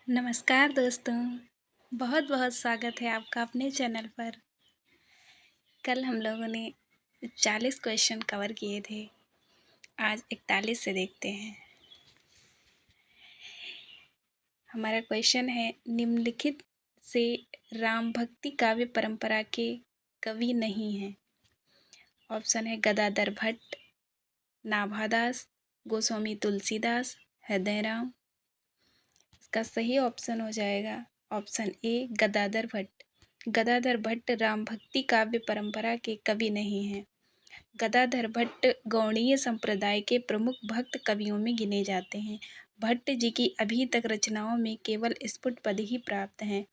नमस्कार दोस्तों, बहुत बहुत स्वागत है आपका अपने चैनल पर। कल हम लोगों ने 40 क्वेश्चन कवर किए थे। आज 41 से देखते हैं। हमारा क्वेश्चन है, निम्नलिखित से राम भक्ति काव्य परंपरा के कवि नहीं हैं। ऑप्शन है गदाधर भट्ट, नाभादास, गोस्वामी तुलसीदास, हृदयराम। इसका सही ऑप्शन हो जाएगा ऑप्शन ए गदाधर भट्ट। गदाधर भट्ट राम भक्ति काव्य परंपरा के कवि नहीं हैं। गदाधर भट्ट गौड़ीय संप्रदाय के प्रमुख भक्त कवियों में गिने जाते हैं। भट्ट जी की अभी तक रचनाओं में केवल स्फुट पद ही प्राप्त हैं।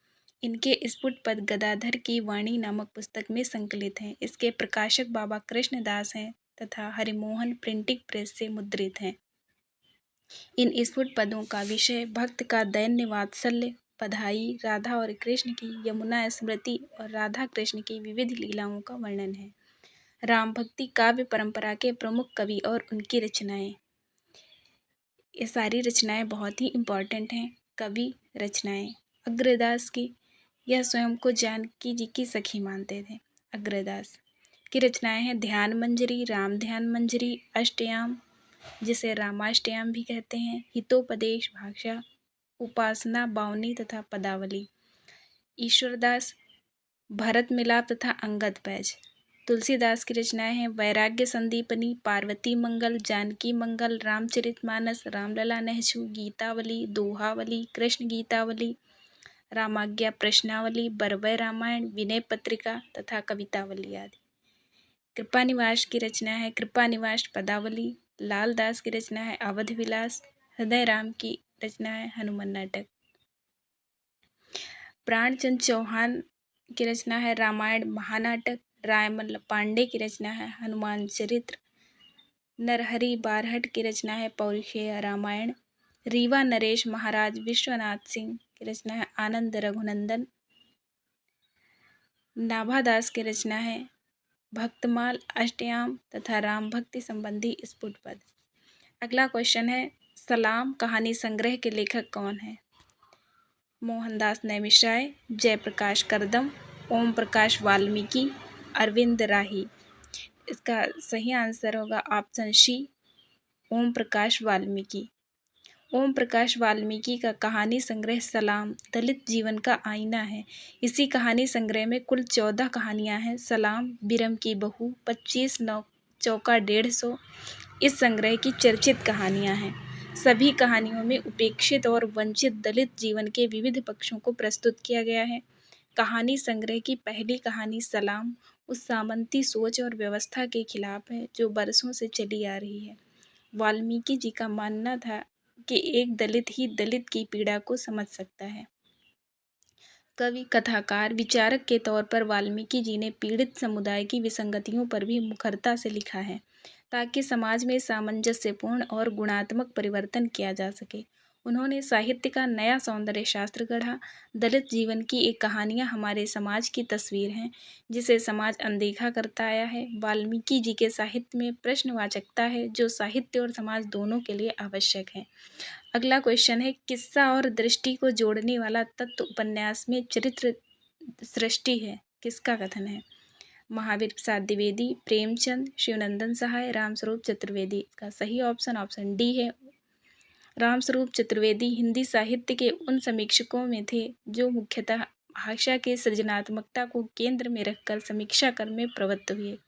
इनके स्फुट पद गदाधर की वाणी नामक पुस्तक में संकलित हैं। इसके प्रकाशक बाबा कृष्णदास हैं तथा हरिमोहन प्रिंटिंग प्रेस से मुद्रित हैं। इन स्फुट पदों का विषय भक्त का दैन्य वात्सल्य, बधाई, राधा और कृष्ण की यमुना स्मृति और राधा कृष्ण की विविध लीलाओं का वर्णन है। राम भक्ति काव्य परंपरा के प्रमुख कवि और उनकी रचनाएं। ये सारी रचनाएं बहुत ही इम्पॉर्टेंट हैं। कवि रचनाएं अग्रदास की, यह स्वयं को जानकी जी की सखी मानते थे। अग्रदास की रचनाएं हैं ध्यान मंजरी, राम ध्यान मंजरी, अष्टयाम जिसे रामाष्टयाम भी कहते हैं, हितोपदेश, भाषा, उपासना, बावनी तथा पदावली। ईश्वरदास भरत मिलाप तथा अंगद पैज। तुलसीदास की रचनाएं हैं वैराग्य संदीपनी, पार्वती मंगल, जानकी मंगल, रामचरितमानस, रामलला नहशु, गीतावली, दोहावली, कृष्ण गीतावली, रामाज्ञा प्रश्नावली, बरवय रामायण, विनय पत्रिका तथा कवितावली आदि। कृपा निवास की रचना है कृपा निवास पदावली। लाल दास की रचना है अवध विलास। हृदय राम की रचना है हनुमान नाटक। प्राणचंद चौहान की रचना है रामायण महानाटक। रायमल पांडे की रचना है हनुमान चरित्र। नरहरि बारहट की रचना है पौरुषेय रामायण। रीवा नरेश महाराज विश्वनाथ सिंह की रचना है आनंद रघुनंदन। नाभादास की रचना है भक्तमाल, अष्टयाम तथा राम भक्ति संबंधी स्फुट पद। अगला क्वेश्चन है, सलाम कहानी संग्रह के लेखक कौन है? मोहनदास नैमिषारय, जयप्रकाश करदम, ओम प्रकाश वाल्मीकि, अरविंद राही। इसका सही आंसर होगा ऑप्शन सी, ओम प्रकाश वाल्मीकि। ओम प्रकाश वाल्मीकि का कहानी संग्रह सलाम दलित जीवन का आईना है। इसी कहानी संग्रह में कुल 14 कहानियां हैं। सलाम, बिरम की बहू, 25 नौ चौका 150 इस संग्रह की चर्चित कहानियां हैं। सभी कहानियों में उपेक्षित और वंचित दलित जीवन के विविध पक्षों को प्रस्तुत किया गया है। कहानी संग्रह की पहली कहानी सलाम उस सामंती सोच और व्यवस्था के खिलाफ है जो बरसों से चली आ रही है। वाल्मीकि जी का मानना था कि एक दलित ही दलित की पीड़ा को समझ सकता है। कवि, कथाकार, विचारक के तौर पर वाल्मीकि जी ने पीड़ित समुदाय की विसंगतियों पर भी मुखरता से लिखा है ताकि समाज में सामंजस्यपूर्ण और गुणात्मक परिवर्तन किया जा सके। उन्होंने साहित्य का नया सौंदर्य शास्त्र गढ़ा। दलित जीवन की एक कहानियाँ हमारे समाज की तस्वीर हैं जिसे समाज अनदेखा करता आया है। वाल्मीकि जी के साहित्य में प्रश्नवाचकता है जो साहित्य और समाज दोनों के लिए आवश्यक है। अगला क्वेश्चन है, किस्सा और दृष्टि को जोड़ने वाला तत्व उपन्यास में चरित्र सृष्टि है, किसका कथन है? महावीर प्रसाद द्विवेदी, प्रेमचंद, शिवनंदन सहाय, रामस्वरूप चतुर्वेदी। का सही ऑप्शन ऑप्शन डी है। रामस्वरूप चतुर्वेदी हिंदी साहित्य के उन समीक्षकों में थे जो मुख्यतः भाषा के सृजनात्मकता को केंद्र में रखकर समीक्षा कर्म में प्रवृत्त हुए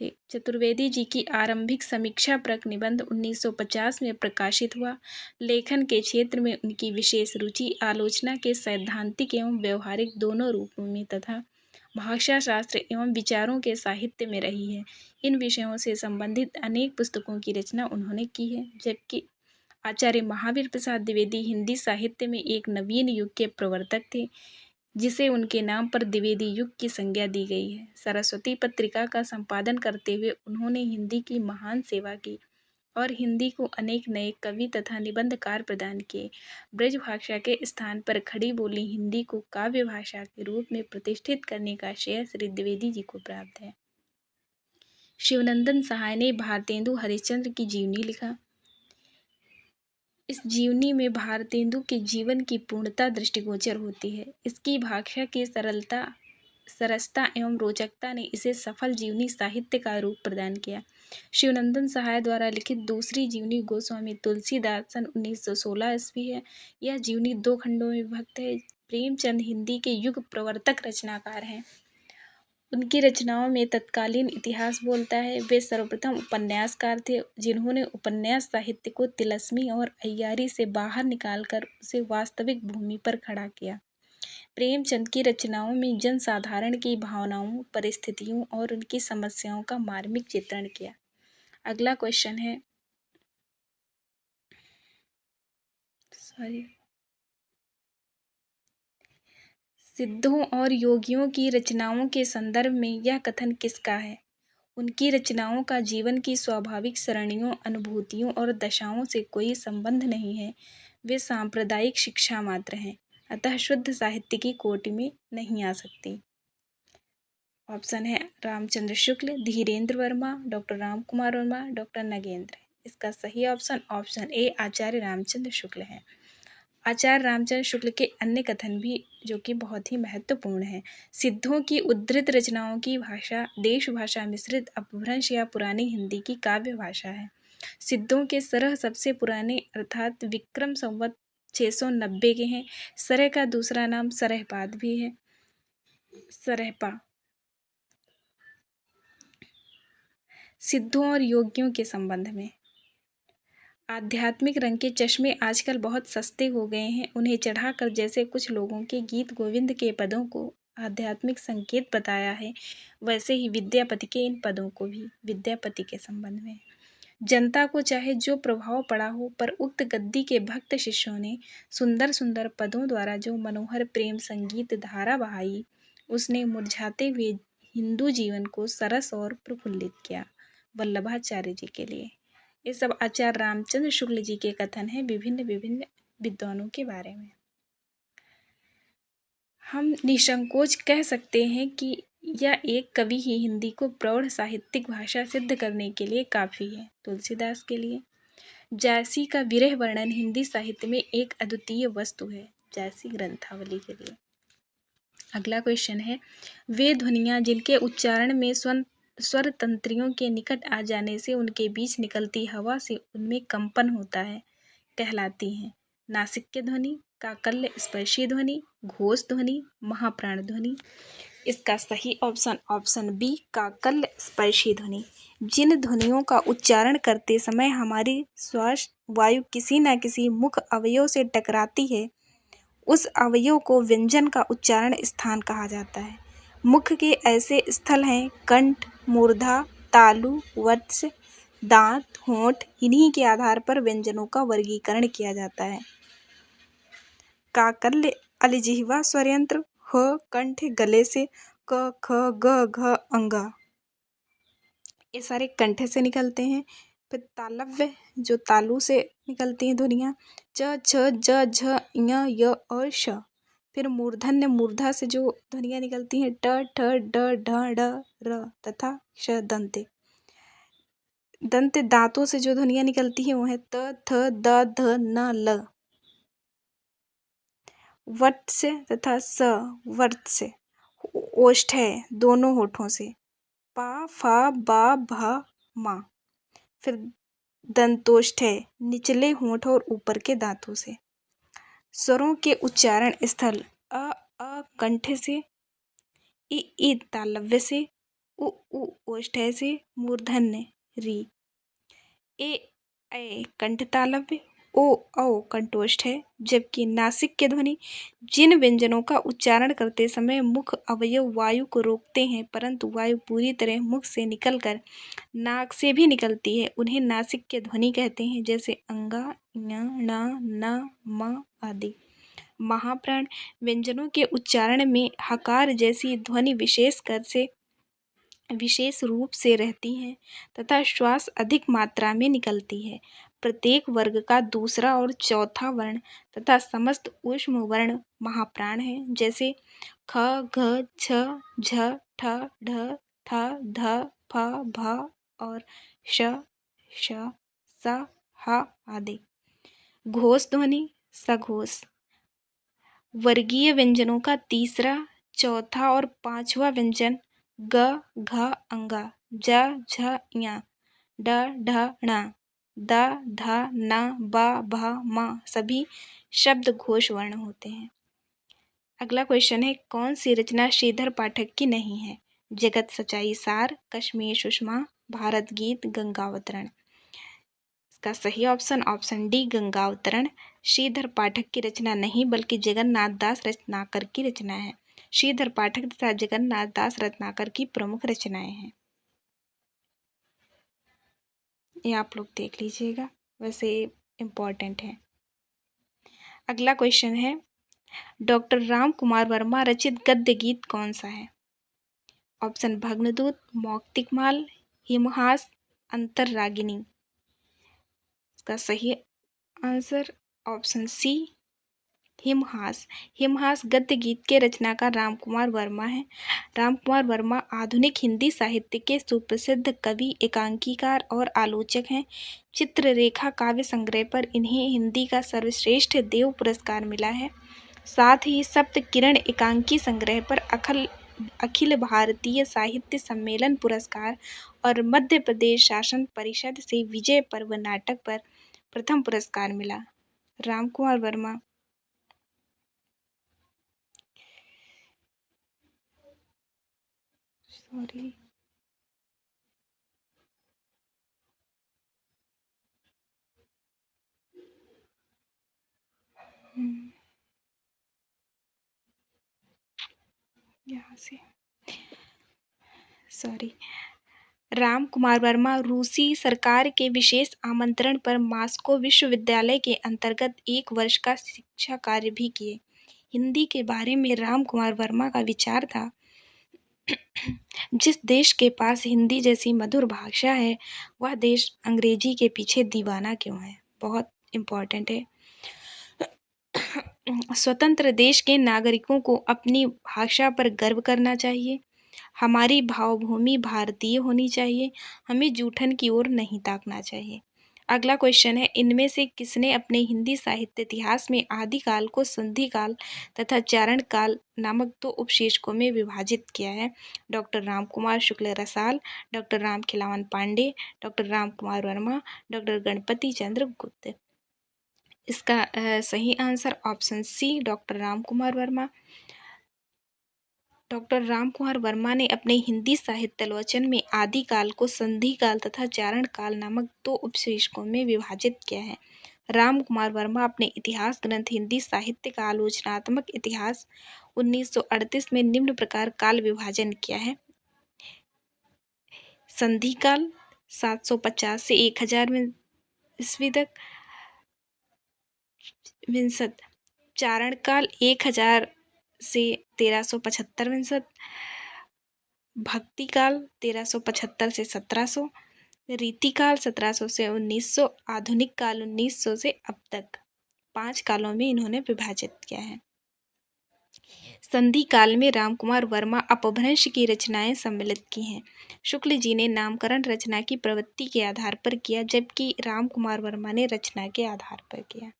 थे। चतुर्वेदी जी की आरंभिक समीक्षापरक निबंध 1950 में प्रकाशित हुआ। लेखन के क्षेत्र में उनकी विशेष रुचि आलोचना के सैद्धांतिक एवं व्यवहारिक दोनों रूपों में तथा भाषा शास्त्र एवं विचारों के साहित्य में रही है। इन विषयों से संबंधित अनेक पुस्तकों की रचना उन्होंने की है। जबकि आचार्य महावीर प्रसाद द्विवेदी हिंदी साहित्य में एक नवीन युग के प्रवर्तक थे जिसे उनके नाम पर द्विवेदी युग की संज्ञा दी गई है। सरस्वती पत्रिका का संपादन करते हुए उन्होंने हिंदी की महान सेवा की और हिंदी को अनेक नए कवि तथा निबंधकार प्रदान किए। ब्रजभाषा के स्थान पर खड़ी बोली हिंदी को काव्य भाषा के रूप में प्रतिष्ठित करने का श्रेय श्री द्विवेदी जी को प्राप्त है। शिवनंदन सहाय ने भारतेंदु हरिश्चंद्र की जीवनी लिखा। इस जीवनी में भारतेंदु के जीवन की पूर्णता दृष्टिगोचर होती है। इसकी भाषा की सरसता एवं रोचकता ने इसे सफल जीवनी साहित्य का रूप प्रदान किया। शिवनंदन सहाय द्वारा लिखित दूसरी जीवनी गोस्वामी तुलसीदास सन 1916 ईस्वी है। यह जीवनी 2 खंडों में विभक्त है। प्रेमचंद हिंदी के युग प्रवर्तक रचनाकार हैं। उनकी रचनाओं में तत्कालीन इतिहास बोलता है। वे सर्वप्रथम उपन्यासकार थे जिन्होंने उपन्यास साहित्य को तिलस्मी और अय्यारी से बाहर निकालकर उसे वास्तविक भूमि पर खड़ा किया। प्रेमचंद की रचनाओं में जनसाधारण की भावनाओं, परिस्थितियों और उनकी समस्याओं का मार्मिक चित्रण किया। अगला क्वेश्चन है सिद्धों और योगियों की रचनाओं के संदर्भ में यह कथन किसका है? उनकी रचनाओं का जीवन की स्वाभाविक सरणियों, अनुभूतियों और दशाओं से कोई संबंध नहीं है। वे सांप्रदायिक शिक्षा मात्र हैं, अतः शुद्ध साहित्य की कोटि में नहीं आ सकती। ऑप्शन है रामचंद्र शुक्ल, धीरेन्द्र वर्मा, डॉक्टर राम कुमार वर्मा, डॉक्टर नगेंद्र। इसका सही ऑप्शन ए आचार्य रामचंद्र शुक्ल है। आचार्य रामचंद्र शुक्ल के अन्य कथन भी जो कि बहुत ही महत्वपूर्ण है। सिद्धों की उद्धृत रचनाओं की भाषा देश भाषा मिश्रित अपभ्रंश या पुरानी हिंदी की काव्य भाषा है। सिद्धों के सरह सबसे पुराने अर्थात विक्रम संवत 690 के हैं। सरह का दूसरा नाम सरहपाद भी है। सरहपा। सिद्धों और योगियों के संबंध में आध्यात्मिक रंग के चश्मे आजकल बहुत सस्ते हो गए हैं। उन्हें चढ़ाकर जैसे कुछ लोगों के गीत गोविंद के पदों को आध्यात्मिक संकेत बताया है, वैसे ही विद्यापति के इन पदों को भी विद्यापति के संबंध में जनता को चाहे जो प्रभाव पड़ा हो, पर उक्त गद्दी के भक्त शिष्यों ने सुंदर सुंदर पदों द्वारा जो मनोहर प्रेम संगीत धारा बहाई, उसने मुरझाते हुए हिंदू जीवन को सरस और प्रफुल्लित किया। वल्लभाचार्य जी के लिए ये सब आचार्य रामचंद्र शुक्ल जी के कथन हैं विभिन्न विभिन्न विद्वानों के बारे में। हम निसंकोच कह सकते हैं कि यह एक कवि ही हिंदी को प्रौढ़ साहित्यिक भाषा सिद्ध करने के लिए काफ़ी है। तुलसीदास के लिए जायसी का विरह वर्णन हिंदी साहित्य में एक अद्वितीय वस्तु है। जायसी ग्रंथावली के लिए अगला क्वेश्चन है वे ध्वनियाँ जिनके उच्चारण में स्वर तंत्रियों के निकट आ जाने से उनके बीच निकलती हवा से उनमें कंपन होता है, कहलाती हैं नासिक्य ध्वनि, काकल्य स्पर्शी ध्वनि, घोष ध्वनि, महाप्राण ध्वनि। इसका सही ऑप्शन बी काकल्य स्पर्शी ध्वनि। जिन ध्वनियों का उच्चारण करते समय हमारी श्वास वायु किसी न किसी मुख अवयव से टकराती है, उस अवयव को व्यंजन का उच्चारण स्थान कहा जाता है। मुख के ऐसे स्थल हैं कंठ, मूर्धा, तालु, वत्स, दांत, होंठ। इन्हीं के आधार पर व्यंजनों का वर्गीकरण किया जाता है। काकल्य अलिजिह्वा स्वरयंत्र, ह कंठ गले से, क ख ग घ अंगा, ये सारे कंठ से निकलते हैं। फिर तालव्य जो तालु से निकलती हैं ध्वनियाँ, च छ ज झ ञ य और श। फिर मूर्धन्य मूर्धा से जो ध्वनियाँ निकलती हैं ट ठ ड ढ ढ र तथा श। दंत दांतों से जो ध्वनियाँ निकलती हैं वो है त थ द ध न ल। वट से तथा स वर्त से। ओष्ठ है दोनों होठों से पा फा बा भा मा। फिर दंतोष्ठ है निचले होंठ और ऊपर के दांतों से। स्वरों के उच्चारण स्थल अ कंठ से, इ तालव्य से, उ ओष्ठ से, मूर्धन्य री, ए कंठ तालव्य, ओ कंठोष्ठ है। जबकि नासिक ध्वनि जिन व्यंजनों का उच्चारण करते समय मुख अवयव वायु को रोकते हैं, परंतु वायु पूरी तरह मुख से निकलकर नाक से भी निकलती है, उन्हें नासिक ध्वनि कहते हैं, जैसे अंगा, ङ, ण, न, म आदि। महाप्राण व्यंजनों के उच्चारण में हकार जैसी ध्वनि विशेष रूप से रहती हैं तथा श्वास अधिक मात्रा में निकलती है। प्रत्येक वर्ग का दूसरा और चौथा वर्ण तथा समस्त ऊष्म वर्ण महाप्राण है, जैसे ख घ छ झ ठ ढ थ ध फ भ और श श स ह आदि। घोष ध्वनि, सघोष। वर्गीय व्यंजनों का तीसरा, चौथा और पांचवा व्यंजन ग, घ, अंगा, ज, झ, ञ, ड, ढ, ण, द, ध, न, ब, भ, म सभी शब्द घोष वर्ण होते हैं। अगला क्वेश्चन है, कौन सी रचना श्रीधर पाठक की नहीं है? जगत सच्चाई सार, कश्मीर सुषमा, भारत गीत, गंगावतरण। इसका सही ऑप्शन डी गंगावतरण श्रीधर पाठक की रचना नहीं बल्कि जगन्नाथ दास रत्नाकर की रचना है। श्रीधर पाठक तथा जगन्नाथ दास रत्नाकर की प्रमुख रचनाएं हैं। ये आप लोग देख लीजिएगा, वैसे इम्पोर्टेंट है। अगला क्वेश्चन है, डॉक्टर राम कुमार वर्मा रचित गद्य गीत कौन सा है? ऑप्शन भग्नदूत, मौक्तिकमाल, हिमहास, अंतररागिनी। इसका सही आंसर ऑप्शन सी हिमहास। हिमहास गद्य गीत के रचनाकार रामकुमार वर्मा हैं। रामकुमार वर्मा आधुनिक हिंदी साहित्य के सुप्रसिद्ध कवि, एकांकीकार और आलोचक हैं। चित्ररेखा काव्य संग्रह पर इन्हें हिंदी का सर्वश्रेष्ठ देव पुरस्कार मिला है। साथ ही सप्त किरण एकांकी संग्रह पर अखिल भारतीय साहित्य सम्मेलन पुरस्कार और मध्य प्रदेश शासन परिषद से विजय पर्व नाटक पर प्रथम पुरस्कार मिला। रामकुमार वर्मा राम कुमार वर्मा रूसी सरकार के विशेष आमंत्रण पर मॉस्को विश्वविद्यालय के अंतर्गत 1 वर्ष का शिक्षा कार्य भी किए। हिंदी के बारे में राम कुमार वर्मा का विचार था, जिस देश के पास हिंदी जैसी मधुर भाषा है वह देश अंग्रेजी के पीछे दीवाना क्यों है। बहुत इम्पोर्टेंट है। स्वतंत्र देश के नागरिकों को अपनी भाषा पर गर्व करना चाहिए। हमारी भावभूमि भारतीय होनी चाहिए। हमें जूठन की ओर नहीं ताकना चाहिए। अगला क्वेश्चन है, इनमें से किसने अपने हिंदी साहित्य इतिहास में आदिकाल को संधि काल तथा चारण काल नामक 2 उपशीर्षकों में विभाजित किया है? Doctor Ram Kumar Shukla Rasal, doctor Ram Khilawan Pande, doctor Ram Kumar Verma, doctor Ganapati Chandra Gupta. इसका सही answer option C doctor Ram Kumar Verma. Doctor Ram Kumar Verma ने अपने हिंदी साहित्य आलोचन में आदिकाल को संधि काल तथा चारण काल नामक 2 उपशीर्षकों में विभाजित किया है। राम कुमार वर्मा अपने इतिहास ग्रंथ हिंदी साहित्य का आलोचनात्मक इतिहास 1938 में निम्न प्रकार काल विभाजन किया है। संधि काल 750 से 1000 ईस्वी तक, विंशत चारण काल 1000 से 1375 विंशत, भक्ति काल 1375 से 1700, रीति काल 1700 से 1900, आधुनिक काल 1900 से अब तक 5 कालों में इन्होंने विभाजित किया है। संधि काल में रामकुमार वर्मा अपभ्रंश की रचनाएं सम्मिलित की हैं। शुक्ल जी ने नामकरण रचना की प्रवृत्ति के आधार पर किया, जबकि रामकुमार वर्मा ने रचना के आधार पर किया।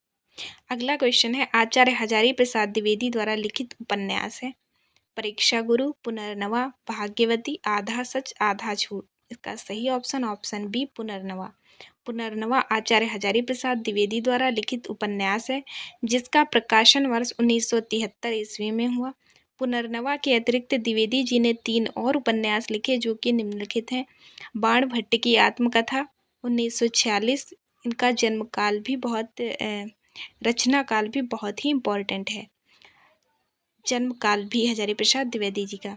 अगला क्वेश्चन है, आचार्य हजारी प्रसाद द्विवेदी द्वारा लिखित उपन्यास है? परीक्षा गुरु, पुनर्नवा, भाग्यवती, आधा सच आधा झूठ। इसका सही ऑप्शन बी पुनर्नवा। पुनर्नवा आचार्य हजारी प्रसाद द्विवेदी द्वारा लिखित उपन्यास है, जिसका प्रकाशन वर्ष 1973 ईस्वी में हुआ। पुनर्नवा के अतिरिक्त द्विवेदी जी ने 3 और उपन्यास लिखे जो कि निम्नलिखित हैं। बाण भट्ट की आत्मकथा 1946। इनका जन्म काल भी रचना काल भी बहुत ही इम्पोर्टेंट है। जन्म काल भी हजारी प्रसाद द्विवेदी जी का।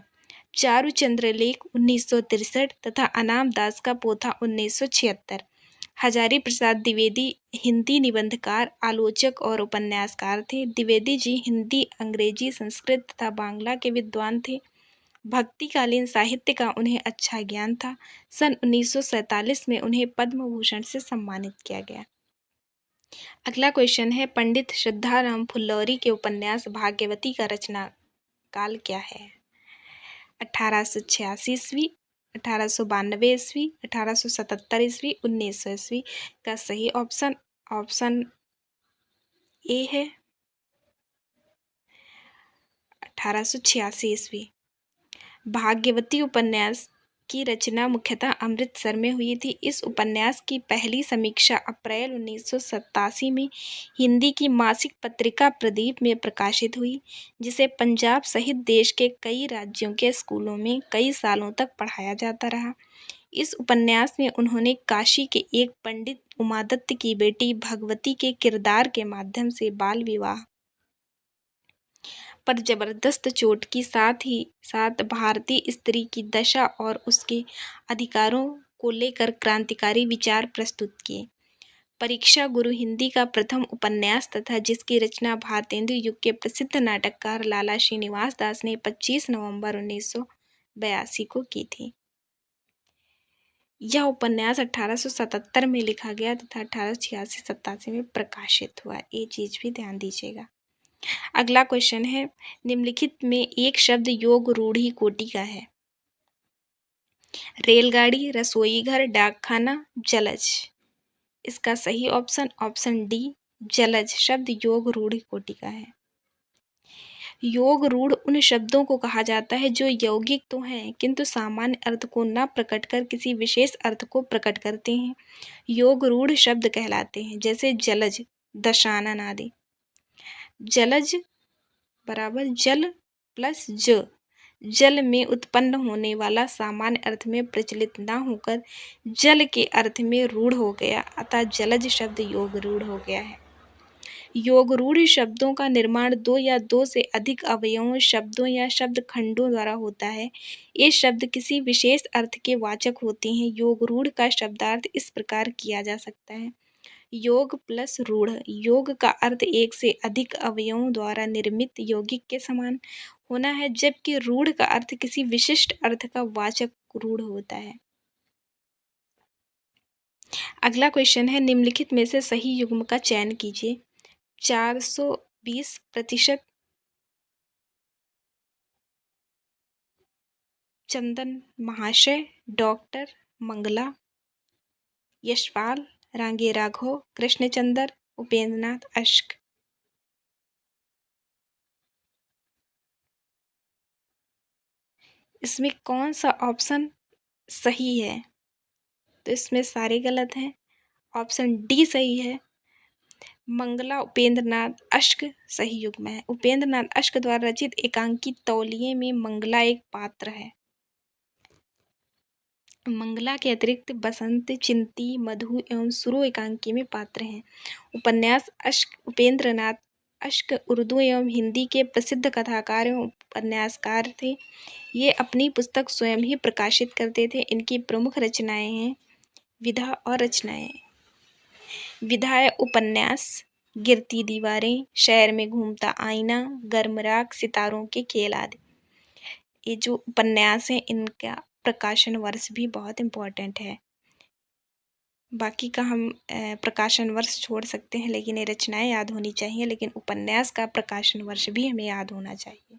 चारु चंद्र लेख 1963 तथा अनाम दास का पोथा 1976। हजारी प्रसाद द्विवेदी हिंदी निबंधकार, आलोचक और उपन्यासकार थे। द्विवेदी जी हिंदी, अंग्रेजी, संस्कृत तथा बांग्ला के विद्वान थे। भक्तिकालीन साहित्य का उन्हें अच्छा ज्ञान था। सन 1947 में उन्हें पद्म भूषण से सम्मानित किया गया। अगला क्वेश्चन है, पंडित श्रद्धाराम फुल्लौरी के उपन्यास भाग्यवती का रचना काल क्या है? 1886 ईस्वी, 1892 ईस्वी, 1877 ईस्वी, 1900 ईस्वी। का सही ऑप्शन ए है 1886 ईस्वी। भाग्यवती उपन्यास की रचना मुख्यतः अमृतसर में हुई थी। इस उपन्यास की पहली समीक्षा अप्रैल 1987 में हिंदी की मासिक पत्रिका प्रदीप में प्रकाशित हुई, जिसे पंजाब सहित देश के कई राज्यों के स्कूलों में कई सालों तक पढ़ाया जाता रहा। इस उपन्यास में उन्होंने काशी के एक पंडित उमादत्त की बेटी भगवती के किरदार के माध्यम से बाल विवाह पर जबरदस्त चोट की साथ ही साथ भारतीय स्त्री की दशा और उसके अधिकारों को लेकर क्रांतिकारी विचार प्रस्तुत किए। परीक्षा गुरु हिंदी का प्रथम उपन्यास तथा जिसकी रचना भारतेंदु युग के प्रसिद्ध नाटककार लाला श्रीनिवास दास ने 25 नवंबर 1982 को की थी। यह उपन्यास 1877 में लिखा गया तथा 1886-87 में प्रकाशित हुआ। ये चीज भी ध्यान दीजिएगा। अगला क्वेश्चन है, निम्नलिखित में एक शब्द योग रूढ़ी कोटि का है। रेलगाड़ी, रसोई घर, डाकखाना, जलज। इसका सही ऑप्शन डी जलज शब्द योग रूढ़ी कोटि का है। योग रूढ़ उन शब्दों को कहा जाता है जो यौगिक तो हैं किंतु सामान्य अर्थ को न प्रकट कर किसी विशेष अर्थ को प्रकट करते हैं, योग रूढ़ शब्द कहलाते हैं। जैसे जलज, दशानन आदि। जलज बराबर जल प्लस ज, जल में उत्पन्न होने वाला सामान्य अर्थ में प्रचलित न होकर जल के अर्थ में रूढ़ हो गया, अतः जलज शब्द योग रूढ़ हो गया है। योग रूढ़ शब्दों का निर्माण दो या दो से अधिक अवयवों, शब्दों या शब्द खंडों द्वारा होता है। ये शब्द किसी विशेष अर्थ के वाचक होते हैं। योग रूढ़ का शब्दार्थ इस प्रकार किया जा सकता है, योग प्लस रूढ़। योग का अर्थ एक से अधिक अवयवों द्वारा निर्मित यौगिक के समान होना है, जबकि रूढ़ का अर्थ किसी विशिष्ट अर्थ का वाचक रूढ़ होता है। अगला क्वेश्चन है, निम्नलिखित में से सही युग्म का चयन कीजिए। 420%, चंदन महाशय, डॉक्टर मंगला, यशपाल, रांगे राघव, कृष्णचंद्र, उपेंद्रनाथ अश्क। इसमें कौन सा ऑप्शन सही है? तो इसमें सारे गलत हैं। ऑप्शन डी सही है, मंगला उपेंद्रनाथ अश्क सही युग्म है। उपेंद्रनाथ अश्क द्वारा रचित एकांकी तौलिये में मंगला एक पात्र है। मंगला के अतिरिक्त बसंत, चिंती, मधु एवं सुरो एकांकी में पात्र हैं। उपन्यास अश्क उपेंद्रनाथ अश्क उर्दू एवं हिंदी के प्रसिद्ध कथाकार एवं उपन्यासकार थे। ये अपनी पुस्तक स्वयं ही प्रकाशित करते थे। इनकी प्रमुख रचनाएं हैं विधा और रचनाएं। विधा है उपन्यास गिरती दीवारें, शहर में घूमता आईना, गर्मराग, सितारों के खेल आदि। ये जो उपन्यास हैं इनका प्रकाशन वर्ष भी बहुत इम्पोर्टेंट है। बाकी का हम प्रकाशन वर्ष छोड़ सकते हैं, लेकिन ये रचनाएं याद होनी चाहिए, लेकिन उपन्यास का प्रकाशन वर्ष भी हमें याद होना चाहिए।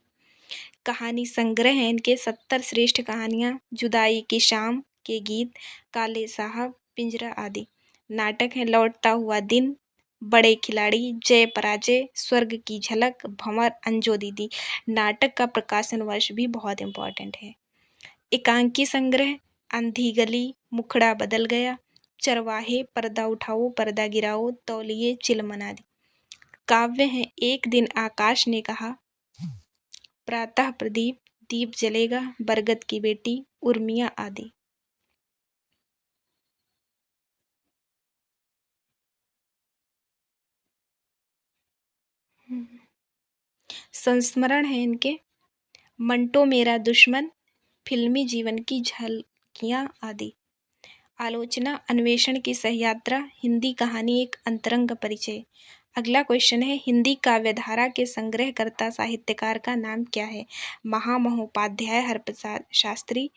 कहानी संग्रह हैं इनके 70 श्रेष्ठ कहानियाँ, जुदाई की शाम के गीत, काले साहब, पिंजरा आदि। नाटक है लौटता हुआ दिन, बड़े खिलाड़ी, जय पराजय, स्वर्ग की झलक, भंवर, अंजो दीदी। नाटक का प्रकाशन वर्ष भी बहुत इम्पोर्टेंट है। एकांकी संग्रह अंधी गली, मुखड़ा बदल गया, चरवाहे, पर्दा उठाओ पर्दा गिराओ, तौलिए, चिलमन आदि। काव्य हैं एक दिन आकाश ने कहा, प्रातः प्रदीप, दीप जलेगा, बरगद की बेटी, उर्मिया आदि। संस्मरण है इनके मंटो मेरा दुश्मन, फिल्मी जीवन की झलकियाँ आदि। आलोचना अन्वेषण की सहयात्रा, हिंदी कहानी एक अंतरंग परिचय। अगला क्वेश्चन है, हिंदी काव्यधारा के संग्रहकर्ता साहित्यकार का नाम क्या है? महामहोपाध्याय हरप्रसाद शास्त्री,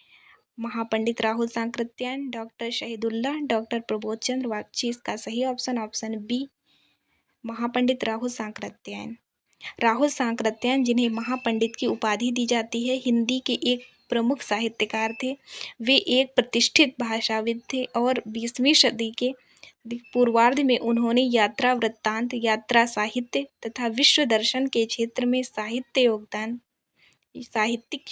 महापंडित राहुल सांकृत्यायन, डॉक्टर शहीदुल्लाह, डॉक्टर प्रबोध चंद्र बागची। इसका सही ऑप्शन बी महापंडित राहुल सांकृत्यायन। राहुल सांकृत्यायन, जिन्हें महापंडित की उपाधि दी जाती है, हिंदी के एक प्रमुख साहित्यकार थे। वे एक प्रतिष्ठित भाषाविद थे और 20वीं सदी के पूर्वार्ध में उन्होंने यात्रा वृत्तांत, यात्रा साहित्य तथा विश्व दर्शन के क्षेत्र में साहित्यिक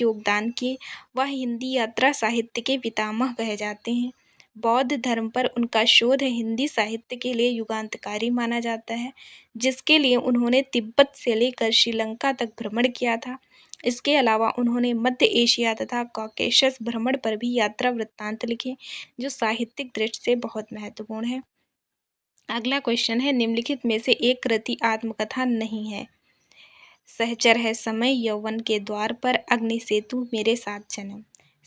योगदान के वह हिंदी यात्रा साहित्य के पितामह कहे जाते हैं। बौद्ध धर्म पर उनका शोध हिंदी साहित्य के लिए युगांतकारी माना जाता है, जिसके लिए उन्होंने तिब्बत से लेकर श्रीलंका तक भ्रमण किया था। इसके अलावा उन्होंने मध्य एशिया तथा कॉकेशस भ्रमण पर भी यात्रा वृत्तांत लिखे, जो साहित्यिक दृष्टि से बहुत महत्वपूर्ण है। अगला क्वेश्चन है, निम्नलिखित में से एक कृति आत्मकथा नहीं है। सहचर है समय यौवन के द्वार पर, अग्नि सेतु मेरे साथ जन्म।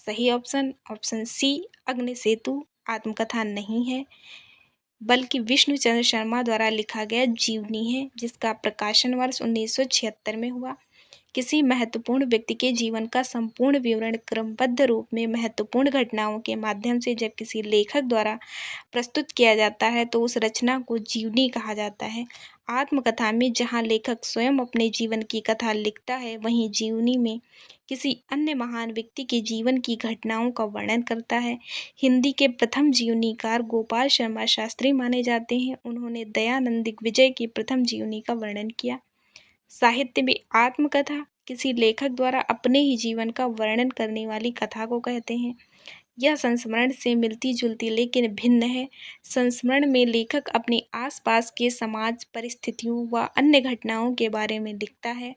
सही ऑप्शन सी, अग्नि सेतु आत्मकथा नहीं है, बल्कि विष्णु चंद्र शर्मा द्वारा लिखा गया जीवनी है, जिसका प्रकाशन वर्ष 1976 में हुआ। किसी महत्वपूर्ण व्यक्ति के जीवन का संपूर्ण विवरण क्रमबद्ध रूप में महत्वपूर्ण घटनाओं के माध्यम से जब किसी लेखक द्वारा प्रस्तुत किया जाता है तो उस रचना को जीवनी कहा जाता है। आत्मकथा में जहाँ लेखक स्वयं अपने जीवन की कथा लिखता है, वहीं जीवनी में किसी अन्य महान व्यक्ति के जीवन की घटनाओं का वर्णन करता है। हिंदी के प्रथम जीवनीकार गोपाल शर्मा शास्त्री माने जाते हैं। उन्होंने दयानंद दिग्विजय की प्रथम जीवनी का वर्णन किया। साहित्य में आत्मकथा किसी लेखक द्वारा अपने ही जीवन का वर्णन करने वाली कथा को कहते हैं। यह संस्मरण से मिलती जुलती लेकिन भिन्न है। संस्मरण में लेखक अपने आसपास के समाज परिस्थितियों व अन्य घटनाओं के बारे में लिखता है,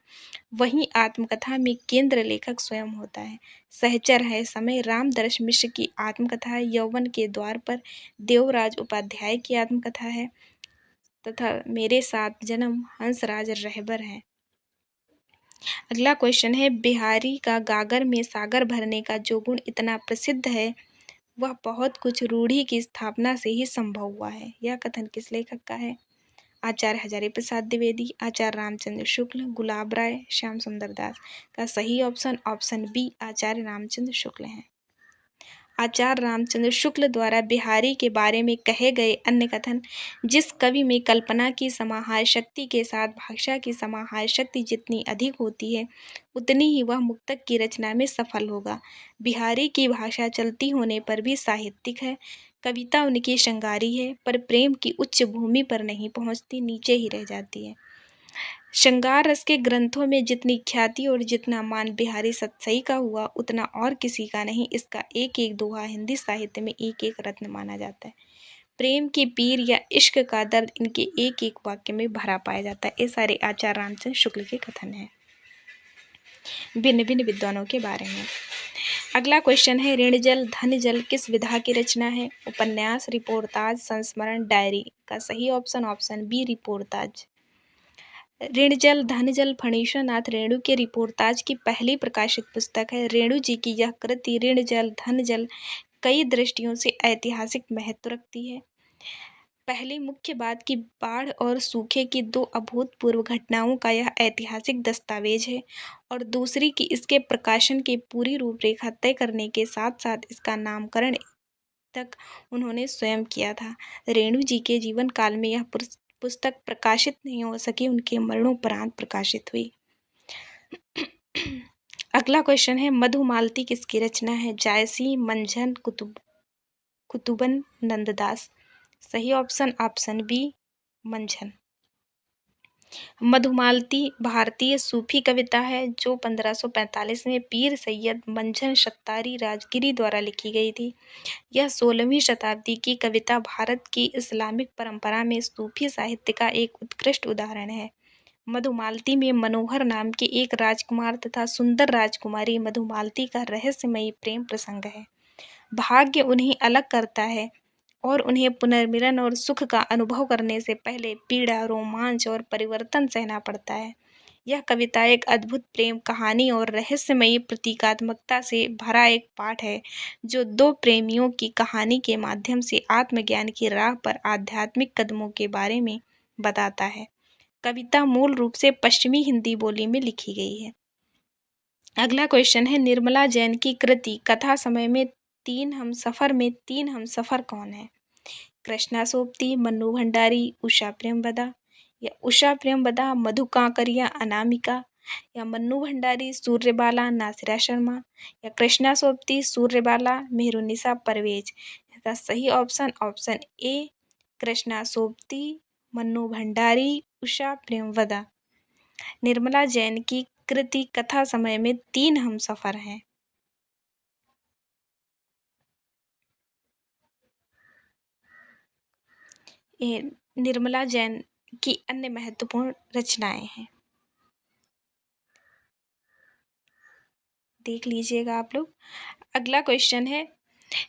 वहीं आत्मकथा में केंद्र लेखक स्वयं होता है। सहचर है समय रामदर्श मिश्र की आत्मकथा है। यौवन के द्वार पर देवराज उपाध्याय की आत्मकथा है तथा मेरे साथ जन्म हंसराज रहबर है। अगला क्वेश्चन है, बिहारी का गागर में सागर भरने का जो गुण इतना प्रसिद्ध है, वह बहुत कुछ रूढ़ी की स्थापना से ही संभव हुआ है। यह कथन किस लेखक का है? आचार्य हजारी प्रसाद द्विवेदी, आचार्य रामचंद्र शुक्ल, गुलाब राय, श्याम सुंदर दास। का सही ऑप्शन बी, आचार्य रामचंद्र शुक्ल है। आचार्य रामचंद्र शुक्ल द्वारा बिहारी के बारे में कहे गए अन्य कथन, जिस कवि में कल्पना की समाहार शक्ति के साथ भाषा की समाहार शक्ति जितनी अधिक होती है, उतनी ही वह मुक्तक की रचना में सफल होगा। बिहारी की भाषा चलती होने पर भी साहित्यिक है। कविता उनकी श्रृंगारी है, पर प्रेम की उच्च भूमि पर नहीं पहुंचती, नीचे ही रह जाती है। श्रृंगार रस के ग्रंथों में जितनी ख्याति और जितना मान बिहारी सतसई का हुआ, उतना और किसी का नहीं। इसका एक एक दोहा हिंदी साहित्य में एक एक रत्न माना जाता है। प्रेम की पीर या इश्क का दर्द इनके एक एक वाक्य में भरा पाया जाता है। ये सारे आचार्य रामचंद्र शुक्ल के कथन हैं भिन्न भिन्न विद्वानों के बारे में। अगला क्वेश्चन है, ऋण जल धन जल किस विधा की रचना है? उपन्यास, रिपोर्टाज, संस्मरण, डायरी। का सही ऑप्शन बी, रिपोर्टाज। ऋण जल धन जल फणीश्वर नाथ रेणु के रिपोर्टाज की पहली प्रकाशित पुस्तक है। रेणु जी की यह कृति ऋण जल धन जल कई दृष्टियों से ऐतिहासिक महत्व रखती है। पहली मुख्य बात की बाढ़ और सूखे की दो अभूतपूर्व घटनाओं का यह ऐतिहासिक दस्तावेज है, और दूसरी कि इसके प्रकाशन की पूरी रूपरेखा तय करने के साथ साथ इसका नामकरण तक उन्होंने स्वयं किया था। रेणु जी के जीवन काल में यह पुस्तक प्रकाशित नहीं हो सकी, उनके मरणोपरांत प्रकाशित हुई। अगला क्वेश्चन है, मधुमालती किसकी रचना है? जायसी, मंझन, कुतुबन, नंददास। सही ऑप्शन बी, मंझन। मधुमालती भारतीय सूफी कविता है जो 1545 में पीर सैयद मंझन सत्तारी राजगिरी द्वारा लिखी गई थी। यह 16वीं शताब्दी की कविता भारत की इस्लामिक परंपरा में सूफी साहित्य का एक उत्कृष्ट उदाहरण है। मधुमालती में मनोहर नाम के एक राजकुमार तथा सुंदर राजकुमारी मधुमालती का रहस्यमयी प्रेम प्रसंग है। भाग्य उन्हें अलग करता है और उन्हें पुनर्मिलन और सुख का अनुभव करने से पहले पीड़ा, रोमांच और परिवर्तन सहना पड़ता है। यह कविता एक अद्भुत प्रेम कहानी और रहस्यमयी प्रतीकात्मकता से भरा एक पाठ है, जो दो प्रेमियों की कहानी के माध्यम से आत्मज्ञान की राह पर आध्यात्मिक कदमों के बारे में बताता है। कविता मूल रूप से पश्चिमी हिंदी बोली में लिखी गई है। अगला क्वेश्चन है, निर्मला जैन की कृति कथा समय में तीन हमसफर कौन है? कृष्णा सोबती, मन्नू भंडारी, उषा प्रेमवदा। या उषा प्रेमवदा मधु कांकरिया अनामिका, या मन्नू भंडारी सूर्यबाला नासिरा शर्मा, या कृष्णा सोबती सूर्यबाला मेहरुनिसा परवेज। इसका सही ऑप्शन ए कृष्णा सोबती, मन्नू भंडारी, उषा प्रेमवदा। निर्मला जैन की कृति कथा समय में 3 हमसफर हैं। ये निर्मला जैन की अन्य महत्वपूर्ण रचनाएं हैं, देख लीजिएगा आप लोग। अगला क्वेश्चन है,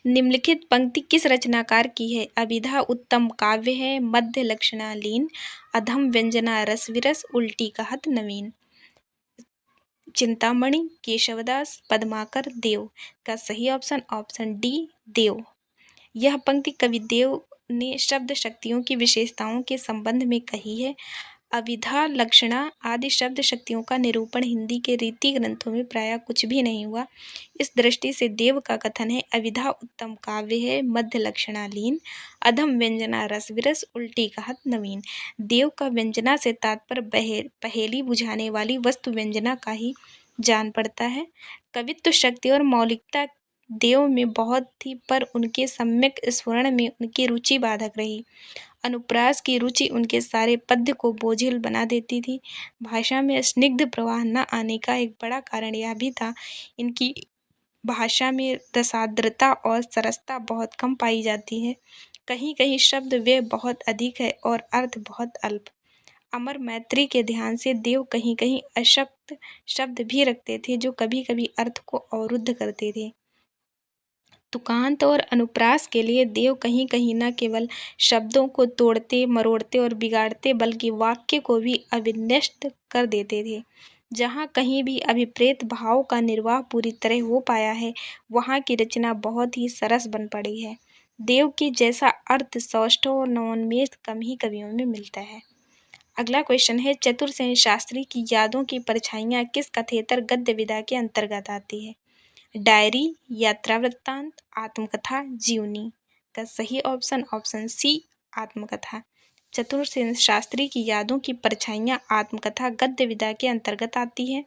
निम्नलिखित पंक्ति किस रचनाकार की है? अभिधा उत्तम काव्य है, मध्य लक्षणा लीन, अधम व्यंजना रस विरस, उल्टी कहत नवीन। चिंतामणि, केशवदास, पद्माकर, देव का सही ऑप्शन ऑप्शन डी देव। यह पंक्ति कवि देव ने शब्द शक्तियों की विशेषताओं के संबंध में कही है। अभिधा लक्षणा आदि शब्द शक्तियों का निरूपण हिंदी के रीति ग्रंथों में प्रायः कुछ भी नहीं हुआ। इस दृष्टि से देव का कथन है, अभिधा उत्तम काव्य है, मध्य लक्षणा लीन, अधम व्यंजना रस विरस, उल्टी कहत नवीन। देव का व्यंजना से तात्पर्य पहेली बुझाने वाली वस्तु व्यंजना का ही जान पड़ता है। कवित्व शक्ति और मौलिकता देव में बहुत थी, पर उनके सम्यक स्फुरण में उनकी रुचि बाधक रही। अनुप्रास की रुचि उनके सारे पद्य को बोझिल बना देती थी। भाषा में स्निग्ध प्रवाह न आने का एक बड़ा कारण यह भी था, इनकी भाषा में रसार्द्रता और सरसता बहुत कम पाई जाती है। कहीं कहीं शब्द व्यय बहुत अधिक है और अर्थ बहुत अल्प। अमर मैत्री के ध्यान से देव कहीं कहीं अशक्त शब्द भी रखते थे, जो कभी कभी अर्थ को अवरुद्ध करते थे। तुकांत और अनुप्रास के लिए देव कहीं कहीं न केवल शब्दों को तोड़ते मरोड़ते और बिगाड़ते, बल्कि वाक्य को भी अविन्यस्त कर देते थे। जहाँ कहीं भी अभिप्रेत भाव का निर्वाह पूरी तरह हो पाया है, वहाँ की रचना बहुत ही सरस बन पड़ी है। देव की जैसा अर्थ सौष्ठव और नवोन्मेष कम ही कवियों में मिलता है। अगला क्वेश्चन है, चतुरसेन शास्त्री की यादों की परछाइयाँ किस कथेतर गद्य विधा के अंतर्गत आती है? डायरी, यात्रा वृत्तांत, आत्मकथा, जीवनी का सही ऑप्शन ऑप्शन सी आत्मकथा। चतुरसेन शास्त्री की यादों की परछाइयाँ आत्मकथा गद्य विधा के अंतर्गत आती है।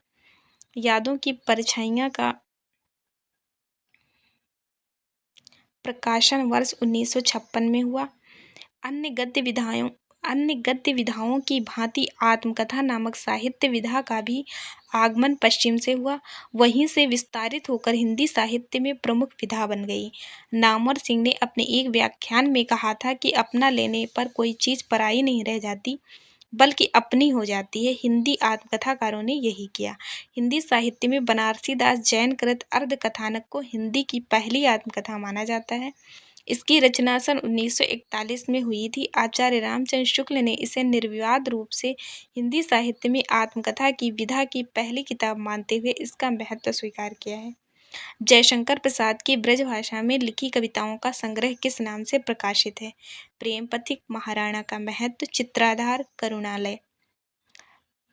यादों की परछाइयाँ का प्रकाशन वर्ष 1956 में हुआ। अन्य गद्य विधाओं की भांति आत्मकथा नामक साहित्य विधा का भी आगमन पश्चिम से हुआ। वहीं से विस्तारित होकर हिंदी साहित्य में प्रमुख विधा बन गई। नामवर सिंह ने अपने एक व्याख्यान में कहा था कि अपना लेने पर कोई चीज़ पराई नहीं रह जाती, बल्कि अपनी हो जाती है। हिंदी आत्मकथाकारों ने यही किया। हिंदी साहित्य में बनारसी दास जैन कृत अर्ध कथानक को हिंदी की पहली आत्मकथा माना जाता है। इसकी रचना सन 1941 में हुई थी। आचार्य रामचंद्र शुक्ल ने इसे निर्विवाद रूप से हिंदी साहित्य में आत्मकथा की विधा की पहली किताब मानते हुए इसका महत्व स्वीकार किया है। जयशंकर प्रसाद की ब्रजभाषा में लिखी कविताओं का संग्रह किस नाम से प्रकाशित है? प्रेम पथिक, महाराणा का महत्व, चित्राधार, करुणालय।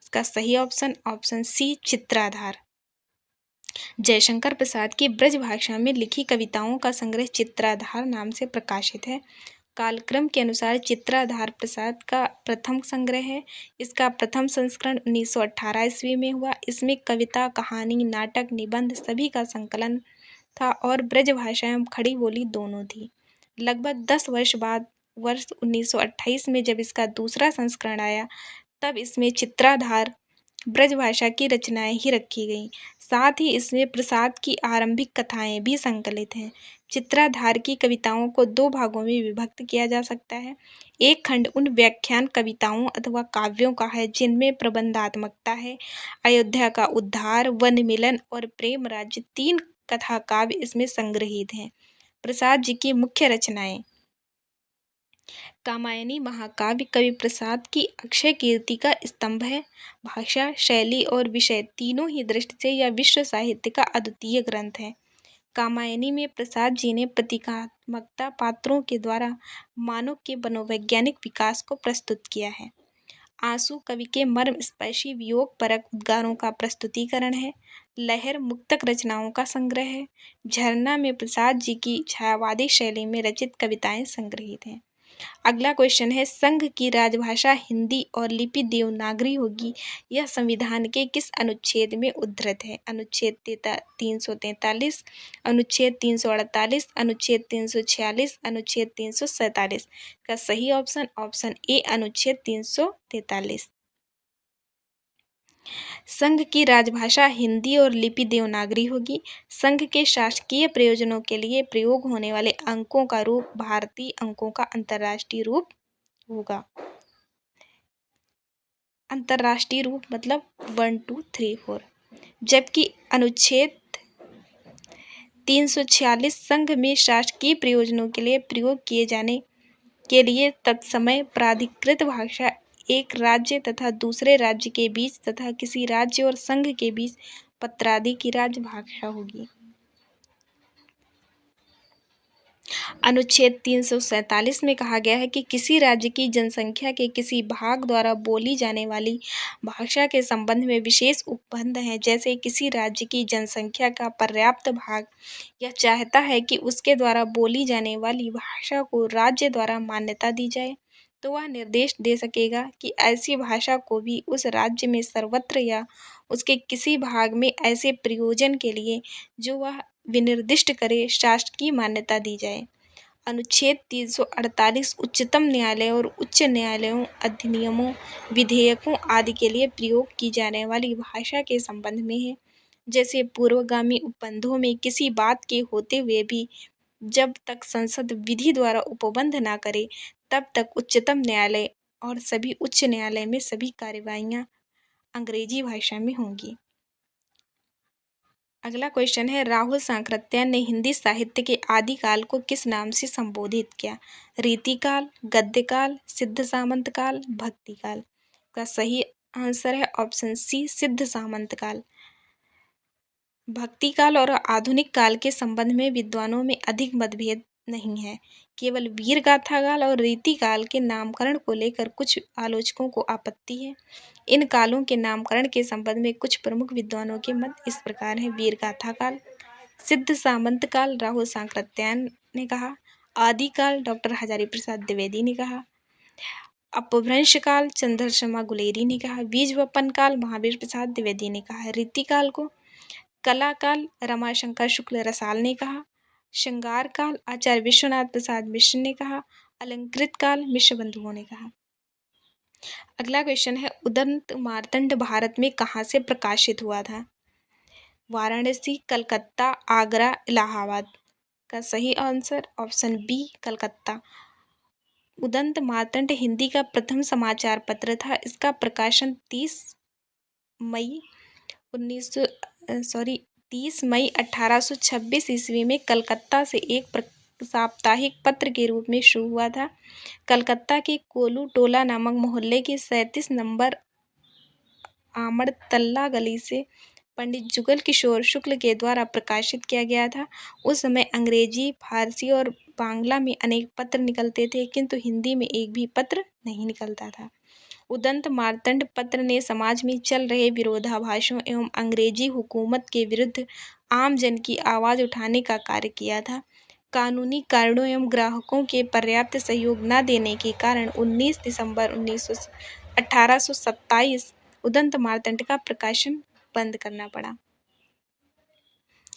इसका सही option option C चित्राधार। Jaishankar Prasad की ब्रजभाषा में लिखी कविताओं का संग्रह चित्राधार नाम से प्रकाशित है। कालक्रम के अनुसार चित्राधार प्रसाद का प्रथम संग्रह है। इसका प्रथम संस्करण 1918 ईस्वी में हुआ। इसमें कविता, कहानी, नाटक, निबंध सभी का संकलन था और ब्रजभाषा एवं खड़ी बोली दोनों थी। लगभग 10 वर्ष बाद वर्ष 1928 में जब इसका दूसरा संस्करण आया, तब इसमें चित्राधार ब्रजभाषा की रचनाएं ही रखी गईं। साथ ही इसमें प्रसाद की आरंभिक कथाएं भी संकलित हैं। चित्राधार की कविताओं को 2 भागों में विभक्त किया जा सकता है। एक खंड उन व्याख्यान कविताओं अथवा काव्यों का है जिनमें प्रबंधात्मकता है। अयोध्या का उद्धार, वन मिलन और प्रेम राज्य 3 कथा काव्य इसमें संग्रहित हैं। प्रसाद जी की मुख्य रचनाएं कामायनी महाकाव्य कवि प्रसाद की अक्षय कीर्ति का स्तंभ है। भाषा, शैली और विषय तीनों ही दृष्टि से यह विश्व साहित्य का अद्वितीय ग्रंथ है। कामायनी में प्रसाद जी ने प्रतीकात्मकता पात्रों के द्वारा मानव के मनोवैज्ञानिक विकास को प्रस्तुत किया है। आंसू कवि के मर्मस्पर्शी वियोग परक उद्गारों का प्रस्तुतिकरण है। लहर मुक्तक रचनाओं का संग्रह है। झरना में प्रसाद जी की छायावादी शैली में रचित कविताएं संग्रहित हैं। अगला क्वेश्चन है संघ की राजभाषा हिंदी और लिपि देवनागरी होगी, यह संविधान के किस अनुच्छेद में उद्धृत है? अनुच्छेद 343, अनुच्छेद 348, अनुच्छेद 346, अनुच्छेद 347 का सही ऑप्शन ऑप्शन ए अनुच्छेद 343। संघ की राजभाषा हिंदी और लिपि देवनागरी होगी। संघ के शासकीय प्रयोजनों के लिए प्रयोग होने वाले अंकों का रूप भारतीय अंकों का अंतर्राष्ट्रीय रूप होगा। अंतर्राष्ट्रीय रूप मतलब 1 2 3 4। जबकि अनुच्छेद 346 संघ में शासकीय प्रयोजनों के लिए प्रयोग किए जाने के लिए तत्समय प्राधिकृत भाषा एक राज्य तथा दूसरे राज्य के बीच तथा किसी राज्य और संघ के बीच पत्रादि की राजभाषा होगी। अनुच्छेद 347 में कहा गया है कि किसी राज्य की जनसंख्या के किसी भाग द्वारा बोली जाने वाली भाषा के संबंध में विशेष उपबंध है। जैसे किसी राज्य की जनसंख्या का पर्याप्त भाग यह चाहता है कि उसके द्वारा बोली जाने वाली भाषा को राज्य द्वारा मान्यता दी जाए, तो वह निर्देश दे सकेगा कि ऐसी भाषा को भी उस राज्य में सर्वत्र या उसके किसी भाग में ऐसे प्रयोजन के लिए जो वह विनिर्दिष्ट करे शासकीय मान्यता दी जाए। अनुच्छेद 348 उच्चतम न्यायालय और उच्च न्यायालयों अधिनियमों विधेयकों आदि के लिए प्रयोग की जाने वाली भाषा के संबंध में है। जैसे पूर्वगामी उपबंधों में किसी बात के होते हुए भी जब तक संसद विधि द्वारा उपबंध ना करे तब तक उच्चतम न्यायालय और सभी उच्च न्यायालय में सभी कार्यवाहियां अंग्रेजी भाषा में होंगी। अगला क्वेश्चन है राहुल सांकृत्यायन ने हिंदी साहित्य के आदिकाल को किस नाम से संबोधित किया? रीतिकाल, गद्यकाल, सिद्ध सामंत काल, भक्तिकाल का सही आंसर है ऑप्शन सी सिद्ध सामंत काल। भक्तिकाल और आधुनिक काल के संबंध में विद्वानों में अधिक मतभेद नहीं है। केवल वीर गाथा काल और रीतिकाल के नामकरण को लेकर कुछ आलोचकों को आपत्ति है। इन कालों के नामकरण के संबंध में कुछ प्रमुख विद्वानों के मत इस प्रकार हैं। वीर गाथा काल, सिद्ध सामंत काल राहुल सांकृत्यायन ने कहा, आदिकाल डॉक्टर हजारी प्रसाद द्विवेदी ने कहा, अपभ्रंश काल चंद्र शर्मा गुलेरी ने कहा, बीज वपन काल महावीर प्रसाद द्विवेदी ने कहा, रीतिकाल को कला काल रमाशंकर शुक्ल रसाल ने कहा, श्रृंगार काल आचार्य विश्वनाथ प्रसाद मिश्र ने कहा, अलंकृत काल मिश्र बंधुओं ने कहा। अगला क्वेश्चन है उदंत मार्तंड भारत में कहाँ से प्रकाशित हुआ था? वाराणसी, कलकत्ता, आगरा, इलाहाबाद का सही answer option B Calcutta. Udant Martand Hindi का प्रथम समाचार पत्र था। इसका प्रकाशन 30 मई 1826 ईस्वी में कलकत्ता से एक साप्ताहिक पत्र के रूप में शुरू हुआ था। कलकत्ता के कोलू टोला नामक मोहल्ले के 37 नंबर आमड़तल्ला गली से पंडित जुगल किशोर शुक्ल के द्वारा प्रकाशित किया गया था। उस समय अंग्रेजी, फारसी और बांग्ला में अनेक पत्र निकलते थे, किंतु हिंदी में एक भी पत्र नहीं निकलता था। उदंत मार्तंड पत्र ने समाज में चल रहे विरोधाभासों एवं अंग्रेजी हुकूमत के विरुद्ध आम जन की आवाज़ उठाने का कार्य किया था। कानूनी कारणों एवं ग्राहकों के पर्याप्त सहयोग न देने के कारण 19 दिसंबर 1827 उदंत मार्तंड का प्रकाशन बंद करना पड़ा।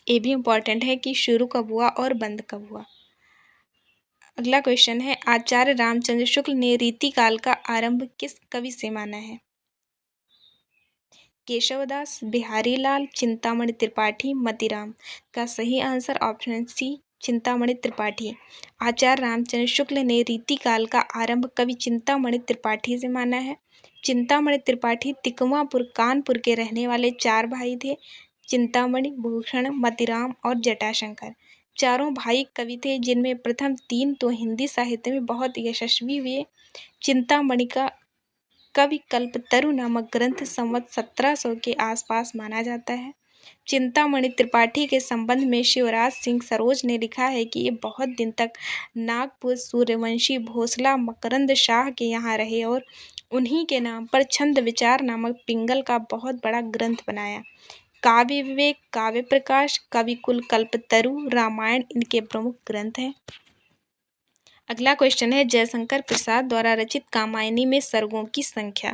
ये भी इम्पोर्टेंट है कि शुरू कब हुआ और बंद कब हुआ। अगला क्वेश्चन है आचार्य रामचंद्र शुक्ल ने रीतिकाल का आरंभ किस कवि से माना है? केशवदास, बिहारी लाल, चिंतामणि त्रिपाठी, मतीराम का सही answer option C Chintamani Tripathi. Acharya Ramchandra Shukla ने रीतिकाल का आरंभ कवि चिंतामणि त्रिपाठी से माना है। चिंतामणि त्रिपाठी तिकमापुर कानपुर के रहने वाले 4 भाई थे। चिंतामणि, भूषण, मतीराम और जटाशंकर चारों भाई कवि थे, जिनमें प्रथम 3 तो हिंदी साहित्य में बहुत यशस्वी हुए। चिंतामणि का कवि कल्पतरु नामक ग्रंथ संवत 1700 के आसपास माना जाता है। चिंतामणि त्रिपाठी के संबंध में शिवराज सिंह सरोज ने लिखा है कि ये बहुत दिन तक नागपुर सूर्यवंशी भोसला मकरंद शाह के यहाँ रहे और उन्हीं के नाम पर छंद विचार नामक पिंगल का बहुत बड़ा ग्रंथ बनाया। काव्य विवेक, काव्य प्रकाश, कविकुल, कल्पतरु, रामायण इनके प्रमुख ग्रंथ हैं। अगला क्वेश्चन है जयशंकर प्रसाद द्वारा रचित कामायनी में सर्गों की संख्या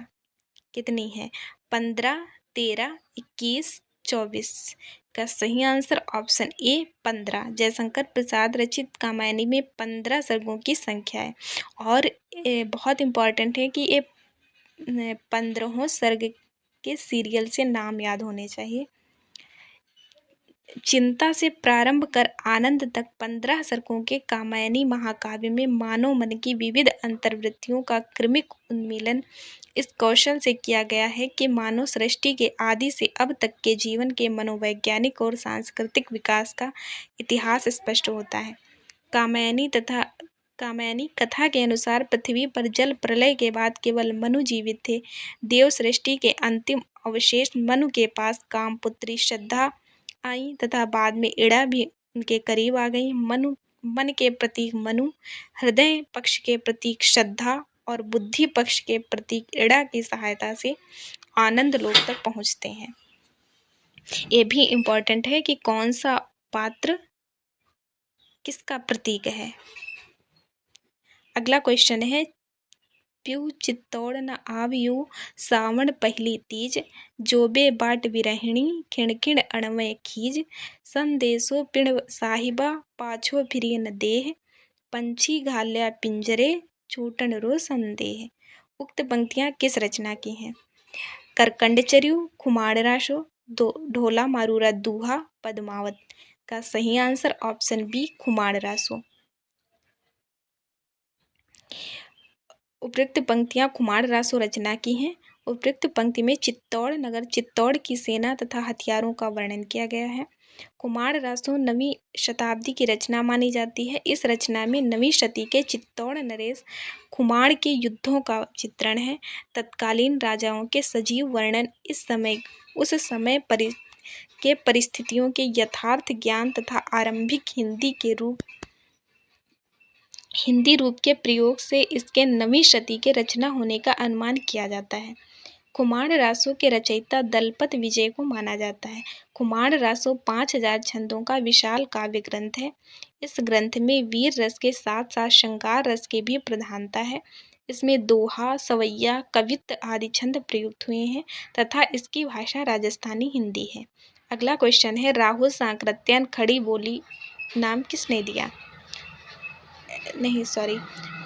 कितनी है? 15, 13, 21, 24। का सही आंसर ऑप्शन ए 15। जयशंकर प्रसाद रचित कामायनी में 15 सर्गों की संख्या है। और बहुत इम्पॉर्टेंट है कि ये 15 सर्ग के सीरियल से नाम याद होने चाहिए। चिंता से प्रारंभ कर आनंद तक 15 सर्गों के कामायनी महाकाव्य में मानव मन की विविध अंतर्वृत्तियों का क्रमिक उन्मीलन इस कौशल से किया गया है कि मानव सृष्टि के आदि से अब तक के जीवन के मनोवैज्ञानिक और सांस्कृतिक विकास का इतिहास स्पष्ट होता है। कामायनी कथा के अनुसार पृथ्वी पर जल प्रलय के बाद केवल मनु जीवित थे। देव सृष्टि के अंतिम अवशेष मनु के पास कामपुत्री श्रद्धा आई तथा बाद में इड़ा भी उनके करीब आ गई। मन के प्रतीक मनु, हृदय पक्ष के प्रतीक श्रद्धा और बुद्धि पक्ष के प्रतीक इड़ा की सहायता से आनंद लोक तक पहुंचते हैं। ये भी इम्पोर्टेंट है कि कौन सा पात्र किसका प्रतीक है। अगला क्वेश्चन है प्यू चित्तौड़ न आवियो सावण पहली तीज, जोबे बाट विरहिणी खिणखिण अणवय खीज, संदेशो पिण साहिबा पाछो फिरी न देह, पंछी घाल्या पिंजरे छूटन रो संदेह। उक्त पंक्तियां किस रचना की हैं? करकंडचर्यु, खुमाड़राशो, ढोला मारूरा दूहा, पद्मावत। का सही आंसर ऑप्शन बी खुमाड़राशो। उपयुक्त पंक्तियां खुमाड़राशो रचना की हैं। उपयुक्त पंक्ति में चित्तौड़ नगर, चित्तौड़ की सेना तथा हथियारों का वर्णन किया गया है। खुमाड़राशो 9वीं शताब्दी की रचना मानी जाती है। इस रचना में 9वीं शती के चित्तौड़ नरेश खुमाड़ के युद्धों का चित्रण है। तत्कालीन राजाओं के सजीव वर्णन उस समय के परिस्थितियों के यथार्थ ज्ञान तथा आरंभिक हिंदी रूप के प्रयोग से इसके 9वीं शती के रचना होने का अनुमान किया जाता है। खुमाड़राशो के रचयिता दलपत विजय को माना जाता है। खुमाड़राशो 5000 छंदों का विशाल काव्य ग्रंथ है। इस ग्रंथ में वीर रस के साथ साथ श्रृंगार रस की भी प्रधानता है। इसमें दोहा, सवैया, कवित्त आदि छंद प्रयुक्त हुए हैं तथा इसकी भाषा राजस्थानी हिंदी है। अगला क्वेश्चन है राहुल सांकृत्यायन खड़ी बोली नाम किसने दिया?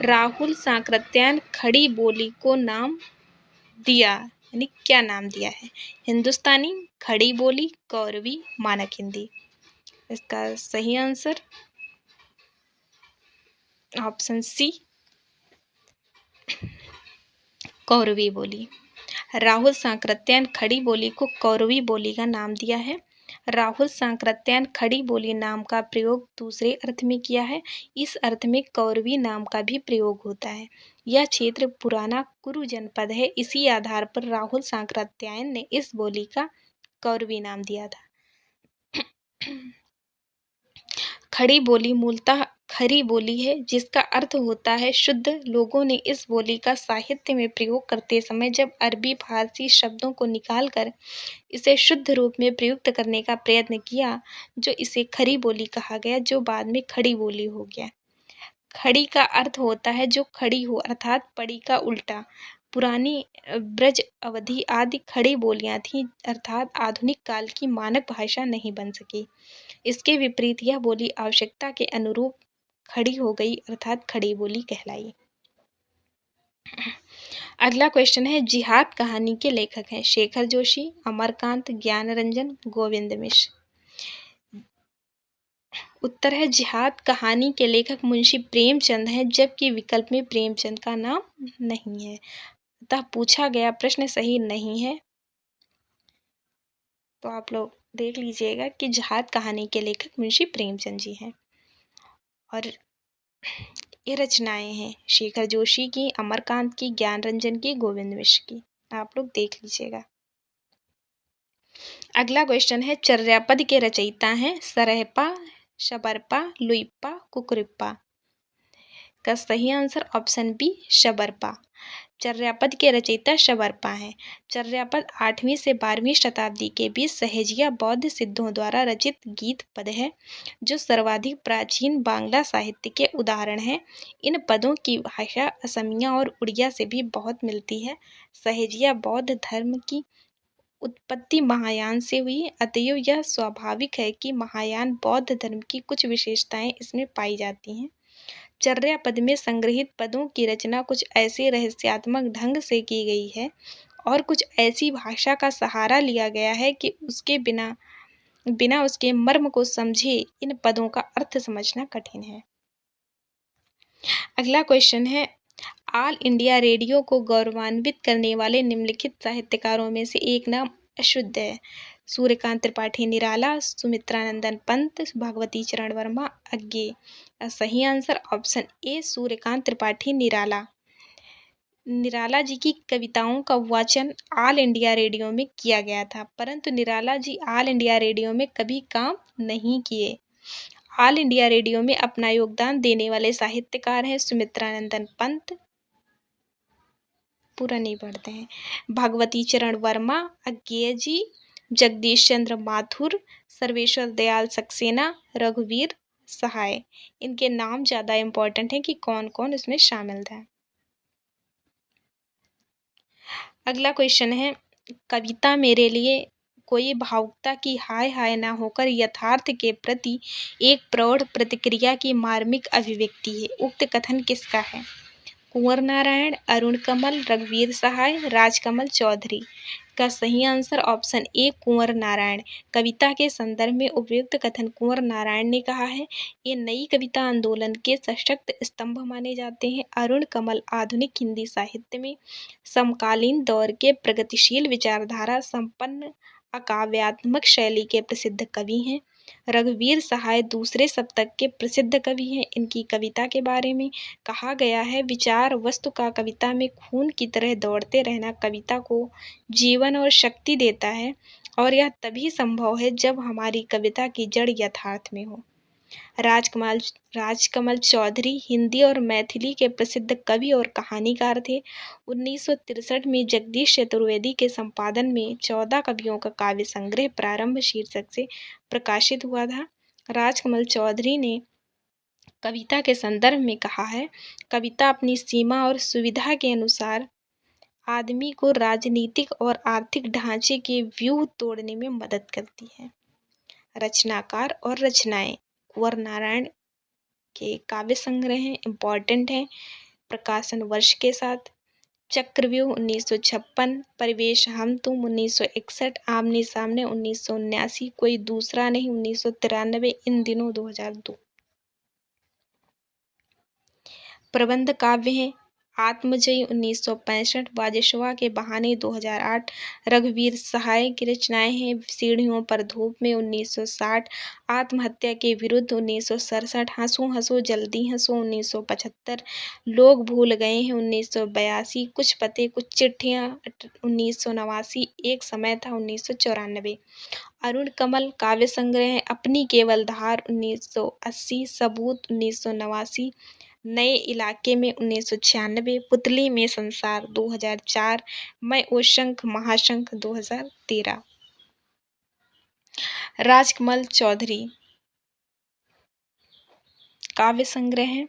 राहुल सांकृत्यायन खड़ी बोली को नाम दिया यानी क्या नाम दिया है? हिंदुस्तानी, खड़ी बोली, कौरवी, मानक हिंदी। इसका सही आंसर ऑप्शन सी कौरवी बोली। राहुल सांकृत्यायन खड़ी बोली को कौरवी बोली का नाम दिया है। राहुल सांकृत्यायन खड़ी बोली नाम का प्रयोग दूसरे अर्थ में किया है। इस अर्थ में कौरवी नाम का भी प्रयोग होता है। यह क्षेत्र पुराना कुरु जनपद है। इसी आधार पर राहुल सांकृत्यायन ने इस बोली का कौरवी नाम दिया था। खड़ी बोली मूलतः खरी बोली है जिसका अर्थ होता है शुद्ध। लोगों ने इस बोली का साहित्य में प्रयोग करते समय जब अरबी फारसी शब्दों को निकालकर इसे शुद्ध रूप में प्रयुक्त करने का प्रयत्न किया जो इसे खरी बोली कहा गया, जो बाद में खड़ी बोली हो गया। खड़ी का अर्थ होता है जो खड़ी हो अर्थात पड़ी का उल्टा। पुरानी ब्रज अवधि आदि खड़ी बोलियां थीं अर्थात आधुनिक काल की मानक भाषा नहीं बन सकी। इसके विपरीत यह बोली आवश्यकता के अनुरूप खड़ी हो गई अर्थात खड़ी बोली कहलाई। अगला क्वेश्चन है जिहाद कहानी के लेखक हैं शेखर जोशी, अमरकांत, ज्ञानरंजन, गोविंद मिश्र। उत्तर है जिहाद कहानी के लेखक मुंशी प्रेमचंद हैं, जबकि विकल्प में प्रेमचंद का नाम नहीं है। अतः पूछा गया प्रश्न सही नहीं है। तो आप लोग देख लीजिएगा कि जिहाद कहानी के लेखक मुंशी प्रेमचंद जी हैं। और ये रचनाएं हैं शेखर जोशी की, अमरकांत की, ज्ञानरंजन की, गोविंद मिश्र की। आप लोग देख लीजिएगा। अगला क्वेश्चन है चर्यापद के रचयिता हैं सरहपा, शबरपा, लुइप्पा, कुकुरिप्पा। का सही आंसर ऑप्शन बी शबरपा। चर्यापद के रचयिता शबर्पा हैं। चर्यापद 8वीं से 12वीं शताब्दी के बीच सहेजिया बौद्ध सिद्धों द्वारा रचित गीत पद है, जो सर्वाधिक प्राचीन बांग्ला साहित्य के उदाहरण हैं। इन पदों की भाषा असमिया और उड़िया से भी बहुत मिलती है। सहेजिया बौद्ध धर्म की उत्पत्ति महायान से हुई, अतएव यह स्वाभाविक है कि महायान बौद्ध धर्म की कुछ विशेषताएं इसमें पाई जाती हैं। चर्यापद में संग्रहित पदों की रचना कुछ ऐसे रहस्यात्मक ढंग से की गई है और कुछ ऐसी भाषा का सहारा लिया गया है कि उसके बिना बिना उसके मर्म को समझे इन पदों का अर्थ समझना कठिन है। अगला क्वेश्चन है, ऑल इंडिया रेडियो को गौरवान्वित करने वाले निम्नलिखित साहित्यकारों में से एक नाम अशुद्ध है। सूर्यकांत त्रिपाठी निराला, सुमित्रानंदन पंत, भागवती चरण वर्मा, अज्ञेय। सही answer option A Suryakant Tripathi Nirala. Nirala ji की कविताओं का वाचन ऑल इंडिया रेडियो में किया गया था, परंतु Nirala ji all India radio में कभी काम नहीं किए। ऑल इंडिया रेडियो में अपना योगदान देने वाले साहित्यकार हैं सुमित्रानंदन पंत, पूरा नहीं पढ़ते हैं, भागवती चरण वर्मा, अज्ञेय जी, जगदीश चंद्र माथुर, सर्वेश्वर दयाल सक्सेना, रघुवीर सहाय। इनके नाम ज़्यादा इम्पोर्टेंट हैं कि कौन कौन इसमें शामिल था। अगला क्वेश्चन है, कविता मेरे लिए कोई भावुकता की हाय हाय ना होकर यथार्थ के प्रति एक प्रौढ़ प्रतिक्रिया की मार्मिक अभिव्यक्ति है। उक्त कथन किसका है? कुंवर नारायण, अरुण कमल, रघुवीर सहाय, राजकमल चौधरी। का सही आंसर ऑप्शन ए कुंवर नारायण। कविता के संदर्भ में उपयुक्त कथन कुंवर नारायण ने कहा है। ये नई कविता आंदोलन के सशक्त स्तंभ माने जाते हैं। अरुण कमल आधुनिक हिंदी साहित्य में समकालीन दौर के प्रगतिशील विचारधारा संपन्न अकाव्यात्मक शैली के प्रसिद्ध कवि हैं। रघुवीर सहाय दूसरे शतक के प्रसिद्ध कवि हैं। इनकी कविता के बारे में कहा गया है, विचार वस्तु का कविता में खून की तरह दौड़ते रहना कविता को जीवन और शक्ति देता है, और यह तभी संभव है जब हमारी कविता की जड़ यथार्थ में हो। राजकमल चौधरी हिंदी और मैथिली के प्रसिद्ध कवि और कहानीकार थे। 1963 में जगदीश चतुर्वेदी के संपादन में 14 कवियों का काव्य संग्रह प्रारंभ शीर्षक से प्रकाशित हुआ था। राजकमल चौधरी ने कविता के संदर्भ में कहा है, कविता अपनी सीमा और सुविधा के अनुसार आदमी को राजनीतिक और आर्थिक ढांचे के व्यूह तोड़ने में मदद करती है। रचनाकार और रचनाएं कुंवर नारायण के काव्य संग्रह हैं, इम्पॉर्टेंट हैं प्रकाशन वर्ष के साथ। चक्रव्यूह 1956, परिवेश हम तुम 1961, आमने सामने 1979, कोई दूसरा नहीं 1993, इन दिनों 2002। प्रबंध काव्य हैं, आत्मजयी 1965, बाजेश्वा के बहाने 2008, रघुवीर सहाय की रचनाएं हैं, सीढ़ियों पर धूप में 1960, आत्महत्या के विरुद्ध 1967, हंसो हंसो जल्दी हंसो 1975, लोग भूल गए हैं 1982, कुछ पते कुछ चिट्ठियां 1989, एक समय था 1994। अरुण कमल काव्य संग्रह अपनी केवल धार 1980, सबूत 1989, नए इलाके में 1996, पुतली में संसार 2004, मैं ओ शंख महाशंख 2013। राजकमल चौधरी काव्य संग्रह है,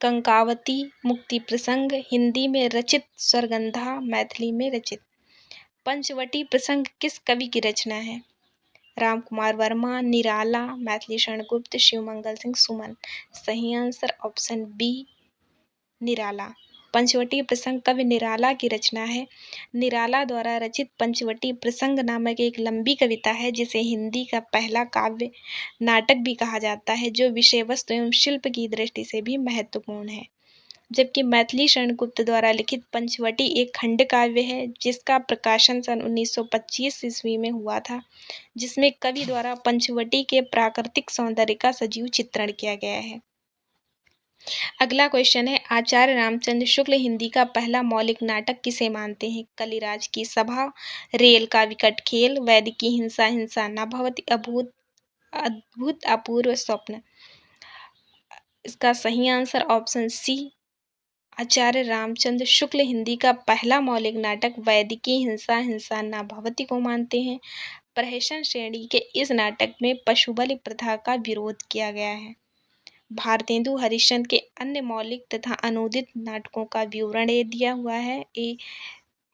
कंकावती, मुक्ति प्रसंग हिंदी में रचित, स्वर्गंधा मैथिली में रचित। पंचवटी प्रसंग किस कवि की रचना है? रामकुमार वर्मा, निराला, मैथिली शरण गुप्त, शिवमंगल सिंह सुमन। सही आंसर ऑप्शन बी निराला। पंचवटी प्रसंग कवि निराला की रचना है। निराला द्वारा रचित पंचवटी प्रसंग नामक एक लंबी कविता है, जिसे हिंदी का पहला काव्य नाटक भी कहा जाता है, जो विषय वस्तु एवं शिल्प की दृष्टि से भी महत्वपूर्ण है। जबकि मैथिली शरण गुप्त द्वारा लिखित पंचवटी एक खंड काव्य है, जिसका प्रकाशन सन 1925 ईस्वी में हुआ था, जिसमें कवि द्वारा पंचवटी के प्राकृतिक सौंदर्य का सजीव चित्रण किया गया है। अगला क्वेश्चन है, आचार्य रामचंद्र शुक्ल हिंदी का पहला मौलिक नाटक किसे मानते हैं? कलिराज की सभा, रेल का विकट खेल, वैदिक की हिंसा हिंसा न भवति, अद्भुत अपूर्व स्वप्न। इसका सही आंसर ऑप्शन सी आचार्य रामचंद्र शुक्ल हिंदी का पहला मौलिक नाटक वैदिकी हिंसा हिंसा न भवति को मानते हैं। प्रहसन श्रेणी के इस नाटक में पशुबलि प्रथा का विरोध किया गया है। भारतेंदु हरिश्चंद्र के अन्य मौलिक तथा अनूदित नाटकों का विवरण ये दिया हुआ है। ये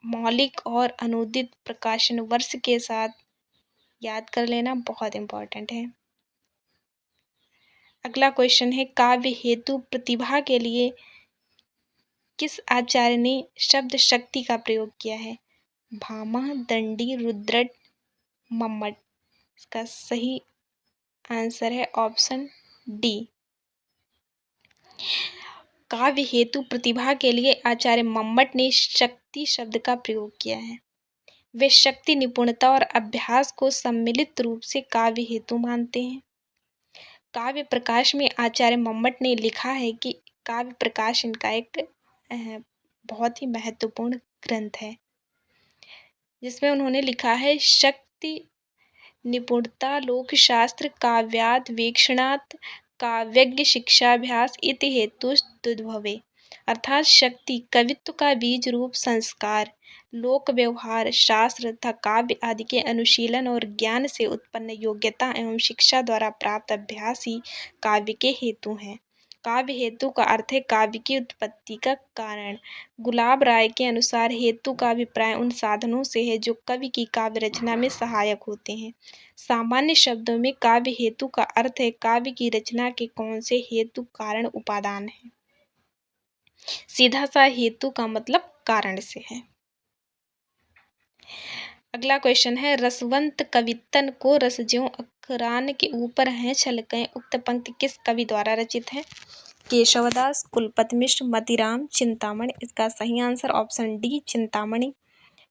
मौलिक और अनूदित प्रकाशन वर्ष के साथ याद कर लेना बहुत इम्पोर्टेंट है। अगला क्वेश्चन है, काव्य हेतु प्रतिभा के लिए किस आचार्य ने शब्द शक्ति का प्रयोग किया है? भामह, दंडी, रुद्रट, मम्मट। इसका सही आंसर है ऑप्शन डी। काव्य हेतु प्रतिभा के लिए आचार्य मम्मट ने शक्ति शब्द का प्रयोग किया है। वे शक्ति, निपुणता और अभ्यास को सम्मिलित रूप से काव्य हेतु मानते हैं। काव्य प्रकाश में आचार्य मम्मट ने लिखा है कि काव्य प्रकाश इनका एक बहुत ही महत्वपूर्ण ग्रंथ है, जिसमें उन्होंने लिखा है शक्ति, निपुणता, लोकशास्त्र, काव्यात वीक्षणात् काव्यज्ञ शिक्षाभ्यास इति हेतु दुद्भवे। अर्थात शक्ति, कवित्व का बीज रूप संस्कार, लोक व्यवहार, शास्त्र तथा काव्य आदि के अनुशीलन और ज्ञान से उत्पन्न योग्यता एवं शिक्षा द्वारा प्राप्त अभ्यास ही काव्य के हेतु हैं। काव्य हेतु का अर्थ है काव्य की उत्पत्ति का कारण। गुलाब राय के अनुसार हेतु का अभिप्राय उन साधनों से है जो कवि की काव्य रचना में सहायक होते हैं। सामान्य शब्दों में काव्य हेतु का अर्थ है काव्य की रचना के कौन से हेतु कारण उपादान है। सीधा सा हेतु का मतलब कारण से है। अगला क्वेश्चन है, रसवंत कवितन को रस ज्यों अखरान के ऊपर हैं छलकें उक्त पंक्ति किस कवि द्वारा रचित है? केशवदास, कुलपति मिश्र, मतिराम, चिंतामणि। इसका सही answer option D Chintamani.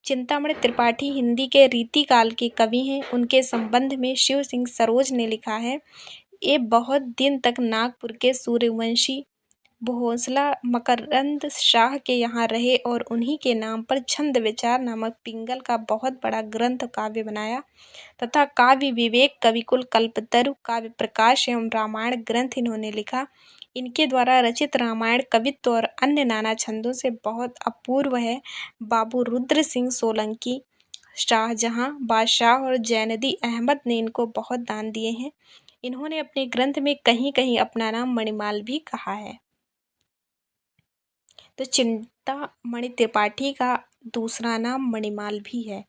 Chintamani Tripathi Hindi के रीतिकाल के कवि हैं। उनके संबंध में शिव सिंह सरोज ने लिखा है, ये बहुत दिन तक नागपुर के सूर्यवंशी भोंसला मकरंद शाह के यहाँ रहे और उन्हीं के नाम पर छंद विचार नामक पिंगल का बहुत बड़ा ग्रंथ काव्य बनाया तथा काव्य विवेक, कविकुल, कल्पतरु, काव्य प्रकाश एवं रामायण ग्रंथ इन्होंने लिखा। इनके द्वारा रचित रामायण कवित्व और अन्य नाना छंदों से बहुत अपूर्व है। बाबू रुद्र सिंह सोलंकी, शाहजहां बादशाह और जैनदी अहमद ने इनको बहुत दान दिए हैं। इन्होंने अपने ग्रंथ में कहीं कहीं अपना नाम मणिमाल भी कहा है। तो चिंतामणि त्रिपाठी का दूसरा नाम मणिमाल भी है।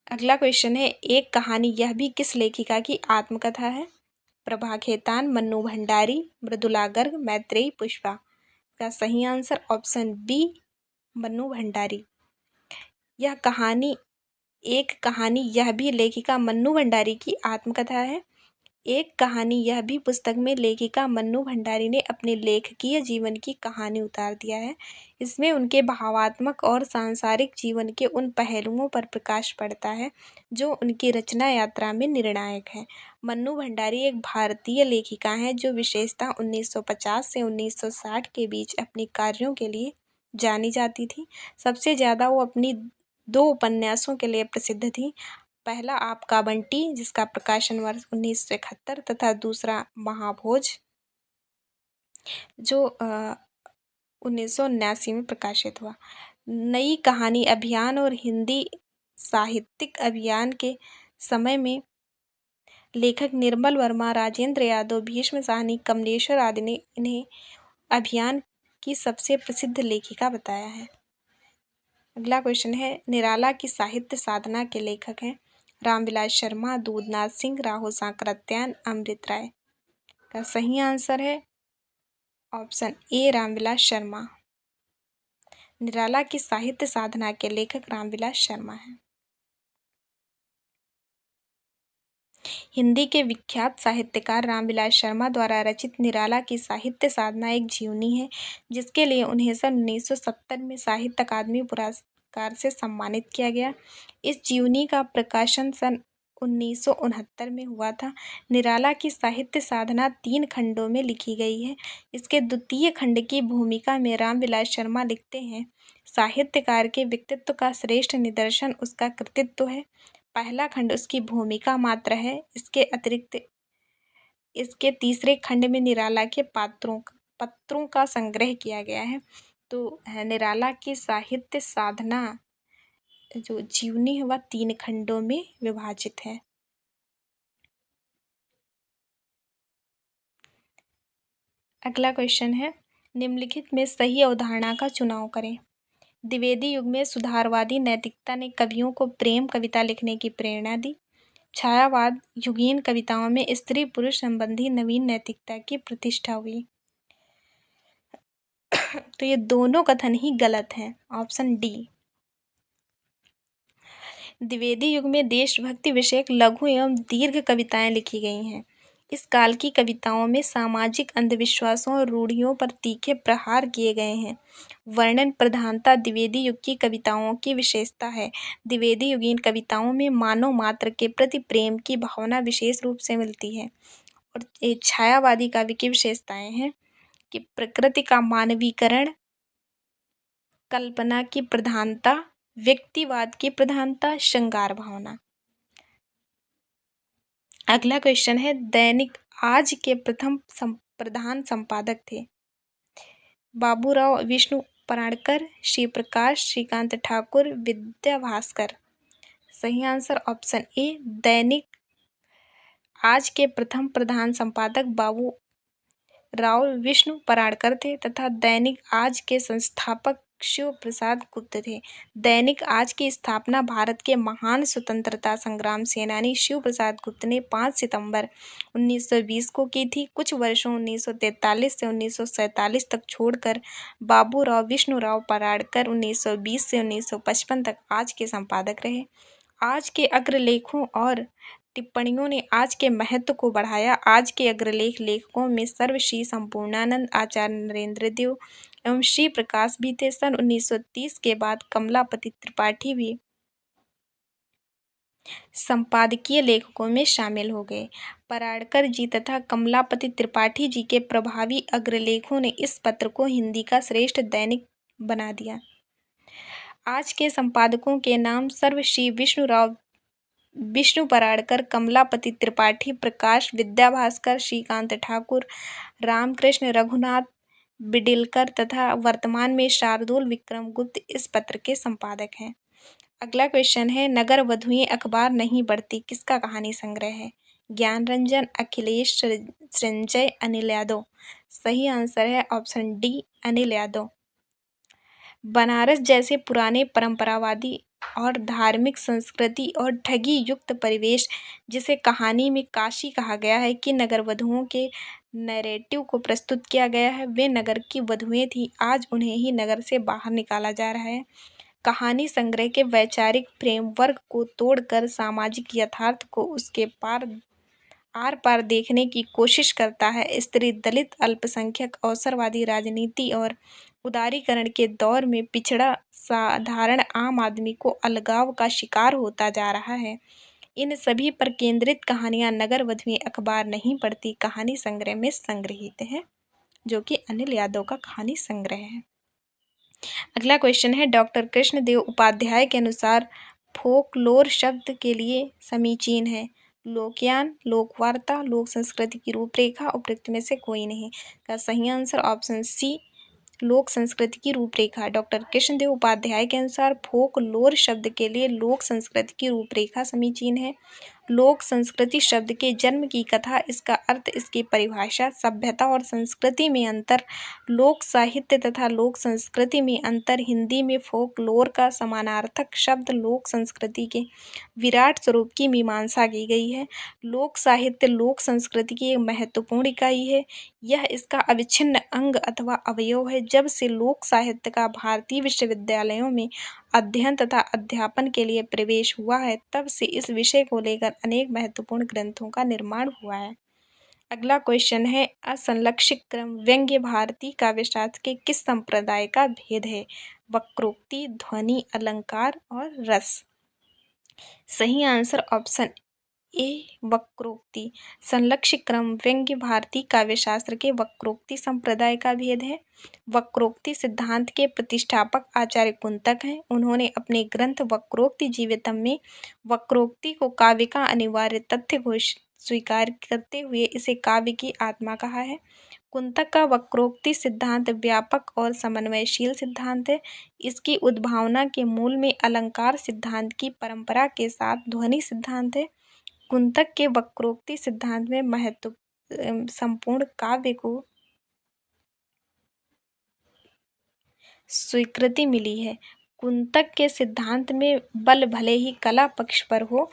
अगला क्वेश्चन है, एक कहानी यह भी किस लेखिका की आत्मकथा है? प्रभा खेतान, मन्नू भंडारी, मृदुला गर्ग, मैत्रेयी, पुष्पा। का सही answer option B Mannu Bhandari. यह कहानी यह भी लेखिका मन्नू भंडारी की आत्मकथा है। एक कहानी यह भी पुस्तक में लेखिका मन्नू भंडारी ने अपने लेखकीय जीवन की कहानी उतार दिया है। इसमें उनके भावात्मक और सांसारिक जीवन के उन पहलुओं पर प्रकाश पड़ता है जो उनकी रचना यात्रा में निर्णायक है। मन्नू भंडारी एक भारतीय लेखिका हैं जो विशेषतः 1950 से 1960 के बीच अपने कार्यों के लिए जानी जाती थी। सबसे ज़्यादा वो अपनी 2 उपन्यासों के लिए प्रसिद्ध थी। पहला आपका बंटी, जिसका प्रकाशन वर्ष 1971 तथा दूसरा महाभोज जो 1979 में प्रकाशित हुआ। नई कहानी अभियान और हिंदी साहित्यिक अभियान के समय में लेखक निर्मल वर्मा, राजेंद्र यादव, भीष्म साहनी, कमलेश्वर आदि ने इन्हें अभियान की सबसे प्रसिद्ध लेखिका बताया है। अगला क्वेश्चन है, निराला की साहित्य साधना के लेखक हैं रामविलास शर्मा, दूधनाथ सिंह, राहुल सांकृत्यायन, अमृत राय। का सही आंसर है ऑप्शन ए रामविलास शर्मा। निराला की साहित्य साधना के लेखक रामविलास शर्मा हैं। हिंदी के विख्यात साहित्यकार रामविलास शर्मा द्वारा रचित निराला की साहित्य साधना एक जीवनी है, जिसके लिए उन्हें सन 1970 में साहित्य अकादमी पुरस्कार से सम्मानित किया गया। इस जीवनी का प्रकाशन सन 1969 में हुआ था। निराला की साहित्य साधना 3 खंडों में लिखी गई है। इसके द्वितीय खंड की भूमिका में रामविलास शर्मा लिखते हैं, साहित्यकार के व्यक्तित्व का श्रेष्ठ निदर्शन उसका कृतित्व है। पहला खंड उसकी भूमिका मात्र है। इसके अतिरिक्त इसके तीसरे खंड में निराला के पात्रों पत्रों का संग्रह किया गया है। तो निराला की साहित्य साधना जो जीवनी है वह 3 खंडों में विभाजित है। अगला क्वेश्चन है, निम्नलिखित में सही अवधारणा का चुनाव करें। द्विवेदी युग में सुधारवादी नैतिकता ने कवियों को प्रेम कविता लिखने की प्रेरणा दी। छायावाद युगीन कविताओं में स्त्री पुरुष संबंधी नवीन नैतिकता की प्रतिष्ठा हुई। तो ये दोनों कथन ही गलत हैं। Option D. द्विवेदी युग में देशभक्ति विषयक लघु एवं दीर्घ कविताएं लिखी गई हैं। इस काल की कविताओं में सामाजिक अंधविश्वासों और रूढ़ियों पर तीखे प्रहार किए गए हैं। वर्णन प्रधानता द्विवेदी युग की कविताओं की विशेषता है। द्विवेदी युगीन कविताओं में मानव मात्र के प्रति प्रेम की भावना विशेष रूप से मिलती है। और ये छायावादी काव्य की विशेषताएं हैं कि प्रकृति का मानवीकरण, कल्पना की प्रधानता, व्यक्तिवाद की प्रधानता, श्रृंगार भावना। अगला क्वेश्चन है, दैनिक आज के प्रथम प्रधान संपादक थे। बाबूराव विष्णु पराड़कर, श्री प्रकाश, श्रीकांत ठाकुर, विद्या भास्कर। सही आंसर ऑप्शन ए। दैनिक आज के प्रथम प्रधान संपादक बाबूराव विष्णु पराड़कर थे तथा दैनिक आज के संस्थापक शिव प्रसाद गुप्त थे। दैनिक आज की स्थापना भारत के महान स्वतंत्रता संग्राम सेनानी शिव प्रसाद गुप्त ने 5 सितंबर 1920 को की थी। कुछ वर्षों 1943 से 1947 तक छोड़कर बाबूराव विष्णुराव पराड़कर 1920 से 1955 तक आज के संपादक रहे। आज के अग्रलेखों और टिप्पणियों ने आज के महत्व को बढ़ाया। आज के अग्रलेख लेखकों में सर्वश्री संपूर्णानंद, आचार्य नरेंद्र देव एवं श्री प्रकाश भी थे। सन 1930 के बाद कमलापति त्रिपाठी भी संपादकीय लेखकों में शामिल हो गए। पराड़कर जी तथा कमलापति त्रिपाठी जी के प्रभावी अग्रलेखों ने इस पत्र को हिंदी का श्रेष्ठ दैनिक बना दिया। आज के संपादकों के नाम सर्वश्री विष्णु पराड़कर, कमलापति त्रिपाठी, प्रकाश विद्या भास्कर, श्रीकांत ठाकुर, रामकृष्ण रघुनाथ बिडिलकर तथा वर्तमान में शार्दुल विक्रम गुप्त इस पत्र के संपादक हैं। अगला क्वेश्चन है, नगर वधुएं अखबार नहीं पढ़ती किसका कहानी संग्रह है। ज्ञान रंजन, अखिलेश, संजय, अनिल यादव। सही आंसर है ऑप्शन डी, अनिल यादव। बनारस जैसे पुराने परंपरावादी और धार्मिक संस्कृति और ठगी युक्त परिवेश, जिसे कहानी में काशी कहा गया है, कि नगर वधुओं के नैरेटिव को प्रस्तुत किया गया है, वे नगर की वधुएं थी। आज उन्हें ही नगर से बाहर निकाला जा रहा है। कहानी संग्रह के वैचारिक फ्रेमवर्क को तोड़कर सामाजिक यथार्थ को उसके आर पार देखने की कोशिश करता है। स्त्री, दलित, अल्पसंख्यक, अवसरवादी राजनीति और उदारीकरण के दौर में पिछड़ा साधारण आम आदमी को अलगाव का शिकार होता जा रहा है। इन सभी पर केंद्रित कहानियां नगर वधुएं अखबार नहीं पढ़ती कहानी संग्रह में संग्रहित है, जो कि अनिल यादव का कहानी संग्रह है। अगला क्वेश्चन है, डॉक्टर कृष्णदेव उपाध्याय के अनुसार फोकलोर शब्द के लिए समीचीन है। लोकयान, लोकवार्ता, लोक संस्कृति की रूपरेखा, उपरोक्त में से कोई नहीं। का सही आंसर ऑप्शन सी, लोक संस्कृति की रूपरेखा। डॉक्टर कृष्णदेव उपाध्याय के अनुसार फोकलोर शब्द के लिए लोक संस्कृति की रूपरेखा समीचीन है। लोक संस्कृति शब्द के जन्म की कथा, इसका अर्थ, इसकी परिभाषा, सभ्यता और संस्कृति में अंतर, लोक साहित्य तथा लोक संस्कृति में अंतर। हिंदी में फोकलोर का समानार्थक शब्द लोक संस्कृति के विराट स्वरूप की मीमांसा की गई है। लोक साहित्य लोक संस्कृति की एक महत्वपूर्ण इकाई है। यह इसका अविच्छिन्न अंग अथवा अवयव है। जब से लोक साहित्य का भारतीय विश्वविद्यालयों में अध्ययन तथा अध्यापन के लिए प्रवेश हुआ है, तब से इस विषय को लेकर अनेक महत्वपूर्ण ग्रंथों का निर्माण हुआ है। अगला क्वेश्चन है, असंलक्षित क्रम व्यंग्य भारतीय काव्यशास्त्र के किस संप्रदाय का भेद है। वक्रोक्ति, ध्वनि, अलंकार और रस। सही आंसर ऑप्शन ए, वक्रोक्ति। संलक्षित क्रम व्यंग्य भारतीय काव्यशास्त्र के वक्रोक्ति संप्रदाय का भेद है। वक्रोक्ति सिद्धांत के प्रतिष्ठापक आचार्य कुंतक हैं। उन्होंने अपने ग्रंथ वक्रोक्ति जीवितम में वक्रोक्ति को काव्य का अनिवार्य तथ्य स्वीकार करते हुए इसे काव्य की आत्मा कहा है। कुंतक का वक्रोक्ति सिद्धांत व्यापक और समन्वयशील सिद्धांत है। इसकी उद्भावना के मूल में अलंकार सिद्धांत की परंपरा के साथ ध्वनि सिद्धांत है। कुंतक के वक्रोक्ति सिद्धांत में महत्व संपूर्ण काव्य को स्वीकृति मिली है। कुंतक के सिद्धांत में बल भले ही कला पक्ष पर हो,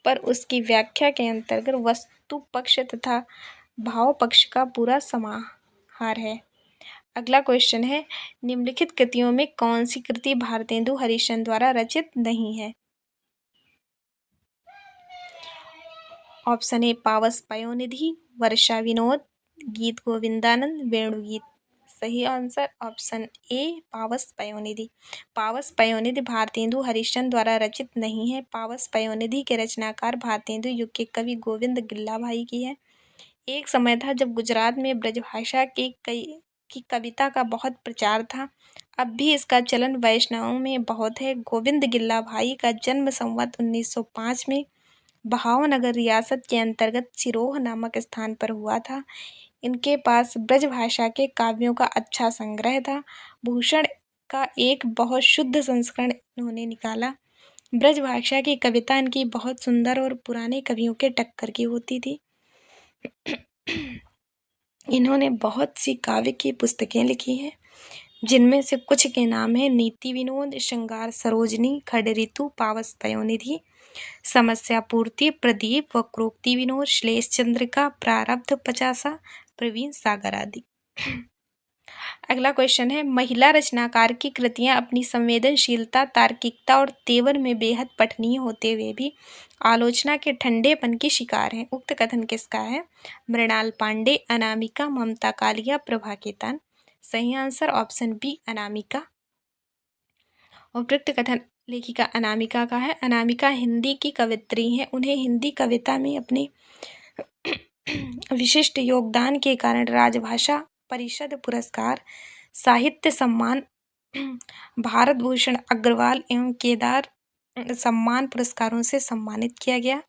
पर उसकी व्याख्या के अंतर्गत वस्तु पक्ष तथा भाव पक्ष का पूरा समाहार है। अगला क्वेश्चन है, निम्नलिखित कृतियों में कौन सी कृति भारतेंदु हरिश्चंद्र द्वारा रचित नहीं है? ऑप्शन ए पावस पयोनिधि, वर्षा विनोद, गीत गोविंदानंद, वेणुगीत। सही आंसर ऑप्शन ए पावस पयोनिधि। पावस पयोनिधि भारतेंदु हरिश्चंद्र द्वारा रचित नहीं है। पावस पयोनिधि के रचनाकार भारतेंदु युग के कवि गोविंद गिल्ला भाई की है। एक समय था जब गुजरात में ब्रजभाषा की कविता का बहुत प्रचार था। अब भी इसका चलन वैष्णवों में बहुत है। गोविंद गिल्ला भाई का जन्म संवत 1905 में भावनगर रियासत के अंतर्गत सिरोह नामक स्थान पर हुआ था। इनके पास ब्रजभाषा के काव्यों का अच्छा संग्रह था। भूषण का एक बहुत शुद्ध संस्करण इन्होंने निकाला। ब्रजभाषा की कविता इनकी बहुत सुंदर और पुराने कवियों के टक्कर की होती थी। इन्होंने बहुत सी काव्य की पुस्तकें लिखी हैं, जिनमें से कुछ के नाम हैं नीति विनोद, श्रृंगार सरोजनी, खड ऋतु, पावस पयोनिधि, समस्या पूर्ति, प्रदीप, वक्रोक्ति विनोद, श्लेष चंद्रिका, प्रारब्ध पचासा, प्रवीण सागर आदि। अगला क्वेश्चन है, महिला रचनाकार की कृतियां अपनी संवेदनशीलता, तार्किकता और तेवर में बेहद पठनीय होते हुए भी आलोचना के ठंडेपन की शिकार हैं। उक्त कथन किसका है? मृणाल पांडे, अनामिका, ममता कालिया, प्रभा केतान। सही आंसर ऑप्शन बी अनामिका। उपयुक्त कथन लेखिका अनामिका का है। अनामिका हिंदी की कवयित्री हैं। उन्हें हिंदी कविता में अपने विशिष्ट योगदान के कारण राजभाषा परिषद पुरस्कार, साहित्य सम्मान, भारत भूषण अग्रवाल एवं केदार सम्मान पुरस्कारों से सम्मानित किया गया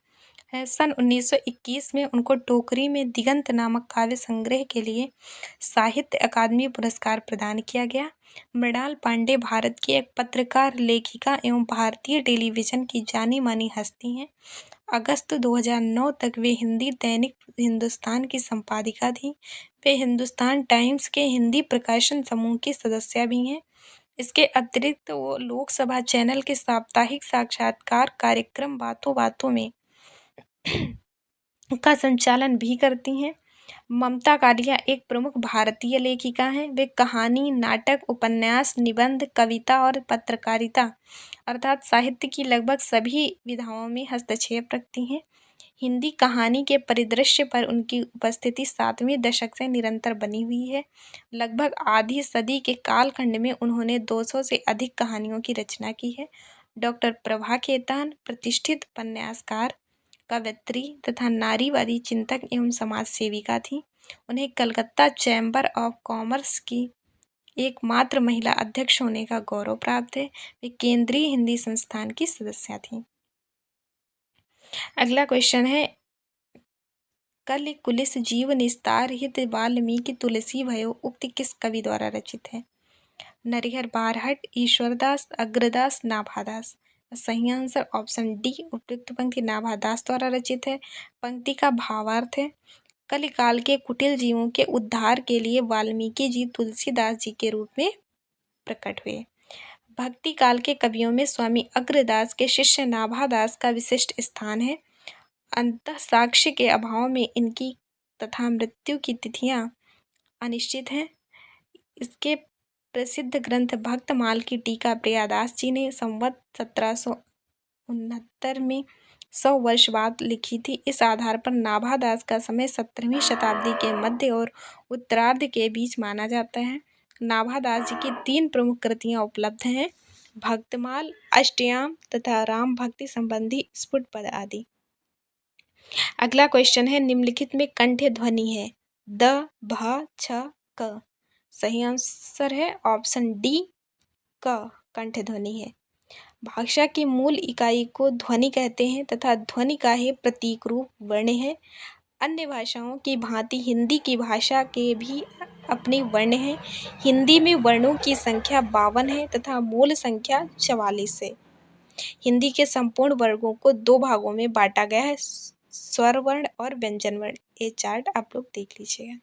है। सन 1921 में उनको टोकरी में दिगंत नामक काव्य संग्रह के लिए साहित्य अकादमी पुरस्कार प्रदान किया गया। मृणाल पांडे भारत की एक पत्रकार, लेखिका एवं भारतीय टेलीविजन की जानी मानी हस्ती हैं। अगस्त 2009 तक वे हिंदी दैनिक हिंदुस्तान की संपादिका थीं। वे हिंदुस्तान टाइम्स के हिंदी प्रकाशन समूह की सदस्य भी हैं। इसके अतिरिक्त वो लोकसभा चैनल के साप्ताहिक साक्षात्कार कार्यक्रम बातों बातों में का संचालन भी करती हैं। ममता कालिया एक प्रमुख भारतीय लेखिका हैं। वे कहानी, नाटक, उपन्यास, निबंध, कविता और पत्रकारिता अर्थात साहित्य की लगभग सभी विधाओं में हस्तक्षेप रखती हैं। हिंदी कहानी के परिदृश्य पर उनकी उपस्थिति 7वें दशक से निरंतर बनी हुई है। लगभग आधी सदी के कालखंड में उन्होंने 200 से अधिक कहानियों की रचना की है। डॉक्टर प्रभा केतान प्रतिष्ठित उपन्यासकार, कवयित्री तथा नारीवादी चिंतक एवं समाज सेविका थीं। उन्हें कलकत्ता चैम्बर ऑफ कॉमर्स की एकमात्र महिला अध्यक्ष होने का गौरव प्राप्त है। वे केंद्रीय हिंदी संस्थान की सदस्य थीं। अगला क्वेश्चन है, कलि कुलिस जीव निस्तार हित वाल्मीकि तुलसी भयो उक्ति किस कवि द्वारा रचित है? नरिहर बारहट, ईश्वरदास, अग्रदास, नाभादास। सही आंसर ऑप्शन डी उपयुक्त पंक्ति नाभादास द्वारा रचित है। पंक्ति का भावार्थ है, कलिकाल के कुटिल जीवों के उद्धार के लिए वाल्मीकि जी तुलसीदास जी के रूप में प्रकट हुए। भक्ति काल के कवियों में स्वामी अग्रदास के शिष्य नाभादास का विशिष्ट स्थान है। अंतः साक्ष्य के अभाव में इनकी तथा मृत्यु की तिथियां अनिश्चित हैं। इसके प्रसिद्ध ग्रंथ भक्तमाल की टीका प्रियादास जी ने संवत 1769 में 100 वर्ष बाद लिखी थी। इस आधार पर नाभादास का समय 17वीं शताब्दी के मध्य और उत्तरार्ध के बीच माना जाता है। नाभादास जी की 3 प्रमुख कृतियां उपलब्ध हैं, भक्तमाल, अष्टयाम तथा राम भक्ति संबंधी स्फुट पद आदि। अगला क्वेश्चन है, निम्नलिखित में कंठ ध्वनि है द, भ, छ, क। सही आंसर है ऑप्शन डी क कंठ ध्वनि है। भाषा की मूल इकाई को ध्वनि कहते हैं तथा ध्वनि का ही प्रतीक रूप वर्ण है। अन्य भाषाओं की भांति हिंदी की भाषा के भी अपने वर्ण हैं। हिंदी में वर्णों की संख्या 52 है तथा मूल संख्या 44 है। हिंदी के संपूर्ण वर्गों को 2 भागों में बांटा गया है, स्वर वर्ण और व्यंजन वर्ण। ये चार्ट आप लोग देख लीजिएगा।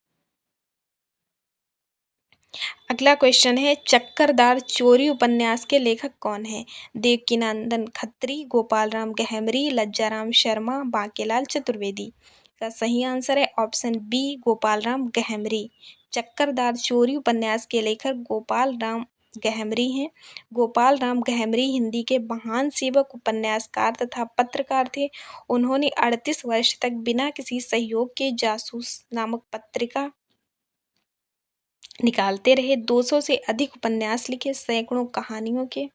अगला क्वेश्चन है, चक्करदार चोरी उपन्यास के लेखक कौन है? देवकीनंदन खत्री, गोपाल राम गहमरी, लज्जाराम शर्मा, बांकेलाल चतुर्वेदी। का सही आंसर है ऑप्शन बी, गोपाल राम गहमरी। चक्करदार चोरी उपन्यास के लेखक गोपाल राम गहमरी हैं। गोपाल राम गहमरी हिंदी के महान सेवक, उपन्यासकार तथा पत्रकार थे। उन्होंने 38 वर्ष तक बिना किसी सहयोग के जासूस नामक पत्रिका निकालते रहे। 200 से अधिक उपन्यास लिखे, सैकड़ों कहानियों के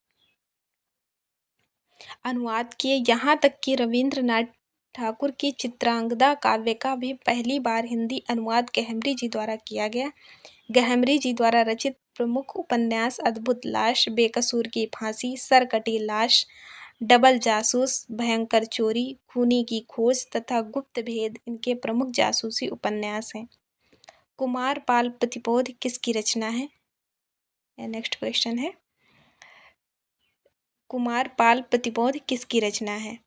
अनुवाद किए, यहाँ तक कि रविंद्रनाथ ठाकुर की चित्रांगदा काव्य का भी पहली बार हिंदी अनुवाद गहमरी जी द्वारा किया गया। गहमरी जी द्वारा रचित प्रमुख उपन्यास अद्भुत लाश, बेकसूर की फांसी, सरकटी लाश, डबल जासूस, भयंकर चोरी, खूनी की खोज तथा गुप्त भेद इनके प्रमुख जासूसी उपन्यास हैं। कुमार पाल प्रतिबोध किसकी रचना है? नेक्स्ट क्वेश्चन है, कुमार पाल प्रतिबोध किसकी रचना है?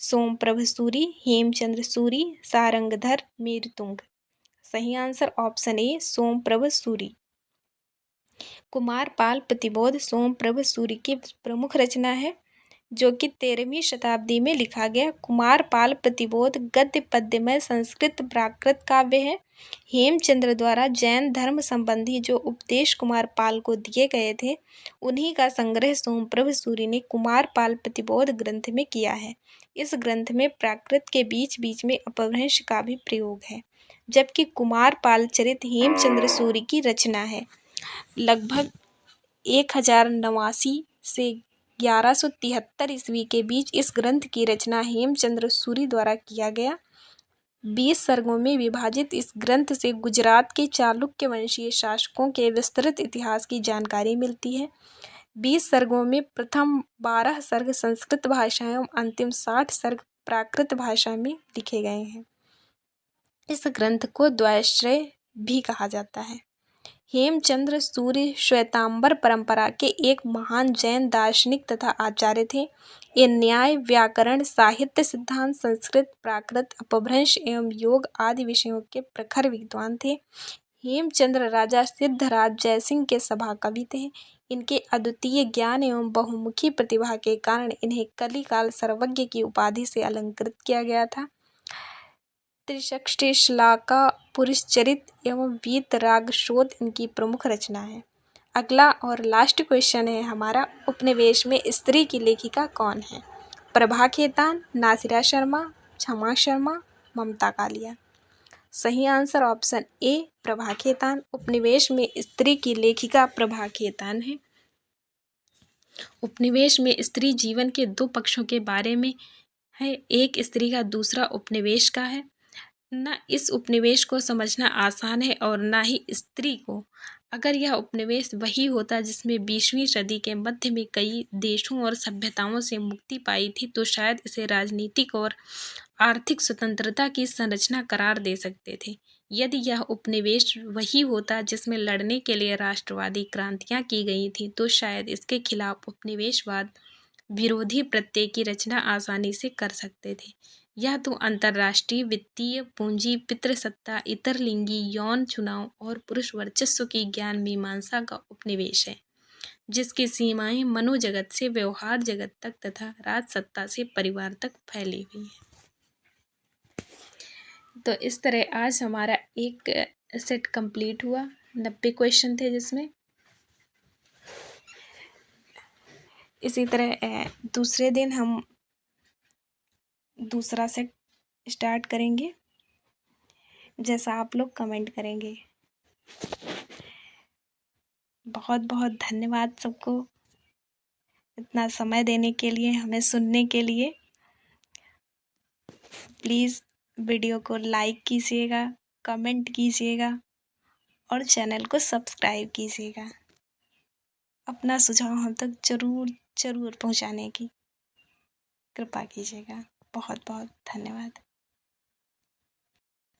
सोमप्रभ सूरी, हेमचंद्र सूरी, सारंगधर, मीरतुंग। सही answer option A, Somprabh Suri. Kumar Pal Pratibodh Somprabh Suri की प्रमुख रचना है, जो कि 13वीं शताब्दी में लिखा गया। कुमार पाल प्रतिबोध गद्य पद्य में संस्कृत प्राकृत काव्य है। हेमचंद्र द्वारा जैन धर्म संबंधी जो उपदेश कुमार पाल को दिए गए थे, उन्हीं का संग्रह सोमप्रभ सूरी ने कुमार पाल प्रतिबोध ग्रंथ में किया है। इस ग्रंथ में प्राकृत के बीच बीच में अपभ्रंश का भी प्रयोग है, जबकि कुमार पाल चरित हेमचंद्र सूरी की रचना है। लगभग 1089 से 1173 ईस्वी के बीच इस ग्रंथ की रचना हेमचंद्र सूरी द्वारा किया गया। 20 सर्गों में विभाजित इस ग्रंथ से गुजरात के चालुक्य वंशीय शासकों के विस्तृत इतिहास की जानकारी मिलती है। 20 सर्गों में प्रथम 12 सर्ग संस्कृत भाषा एवं अंतिम 60 सर्ग प्राकृत भाषा में लिखे गए हैं। इस ग्रंथ को द्वैश्रय भी कहा जाता है। हेमचंद्र सूरी श्वेतांबर परंपरा के एक महान जैन दार्शनिक तथा आचार्य थे। ये न्याय, व्याकरण, साहित्य सिद्धांत, संस्कृत, प्राकृत, अपभ्रंश एवं योग आदि विषयों के प्रखर विद्वान थे। हेमचंद्र राजा सिद्धराज जयसिंह के सभा कवि थे। इनके अद्वितीय ज्ञान एवं बहुमुखी प्रतिभा के कारण इन्हें कलिकाल सर्वज्ञ की उपाधि से अलंकृत किया गया था। त्रिशक्ति श्लाका, पुरुषचरित एवं वीतराग शोध इनकी प्रमुख रचना है। अगला और लास्ट क्वेश्चन है हमारा, उपनिवेश में स्त्री की लेखिका कौन है? प्रभा खेतान, नासिरा शर्मा, क्षमा शर्मा, ममता कालिया। सही answer option A, Prabha Khaitan. उपनिवेश में स्त्री की लेखिका प्रभा खेतान है। उपनिवेश में स्त्री जीवन के 2 पक्षों के बारे में है, एक स्त्री का, दूसरा उपनिवेश का है। न इस उपनिवेश को समझना आसान है और ना ही स्त्री को। अगर यह उपनिवेश वही होता जिसमें 20वीं सदी के मध्य में कई देशों और सभ्यताओं से मुक्ति पाई थी, तो शायद इसे राजनीतिक और आर्थिक स्वतंत्रता की संरचना करार दे सकते थे। यदि यह उपनिवेश वही होता जिसमें लड़ने के लिए राष्ट्रवादी क्रांतियां की गई थी, तो शायद इसके खिलाफ उपनिवेशवाद विरोधी प्रत्यय की रचना आसानी से कर सकते थे। यह तो अंतर्राष्ट्रीय वित्तीय पूंजी, पितृसत्ता, इतरलिंगी यौन चुनाव और पुरुष वर्चस्व की ज्ञान मीमांसा का उपनिवेश है, जिसकी सीमाएं मनोजगत से व्यवहार जगत तक तथा राजसत्ता से परिवार तक फैली हुई है। तो इस तरह आज हमारा एक सेट कंप्लीट हुआ। 90 क्वेश्चन थे जिसमें। इसी तरह दूसरे दिन हम दूसरा सेट स्टार्ट करेंगे, जैसा आप लोग कमेंट करेंगे। बहुत बहुत धन्यवाद सबको इतना समय देने के लिए, हमें सुनने के लिए। प्लीज़ वीडियो को लाइक कीजिएगा, कमेंट कीजिएगा और चैनल को सब्सक्राइब कीजिएगा। अपना सुझाव हम तक ज़रूर पहुंचाने की कृपा कीजिएगा। बहुत बहुत धन्यवाद।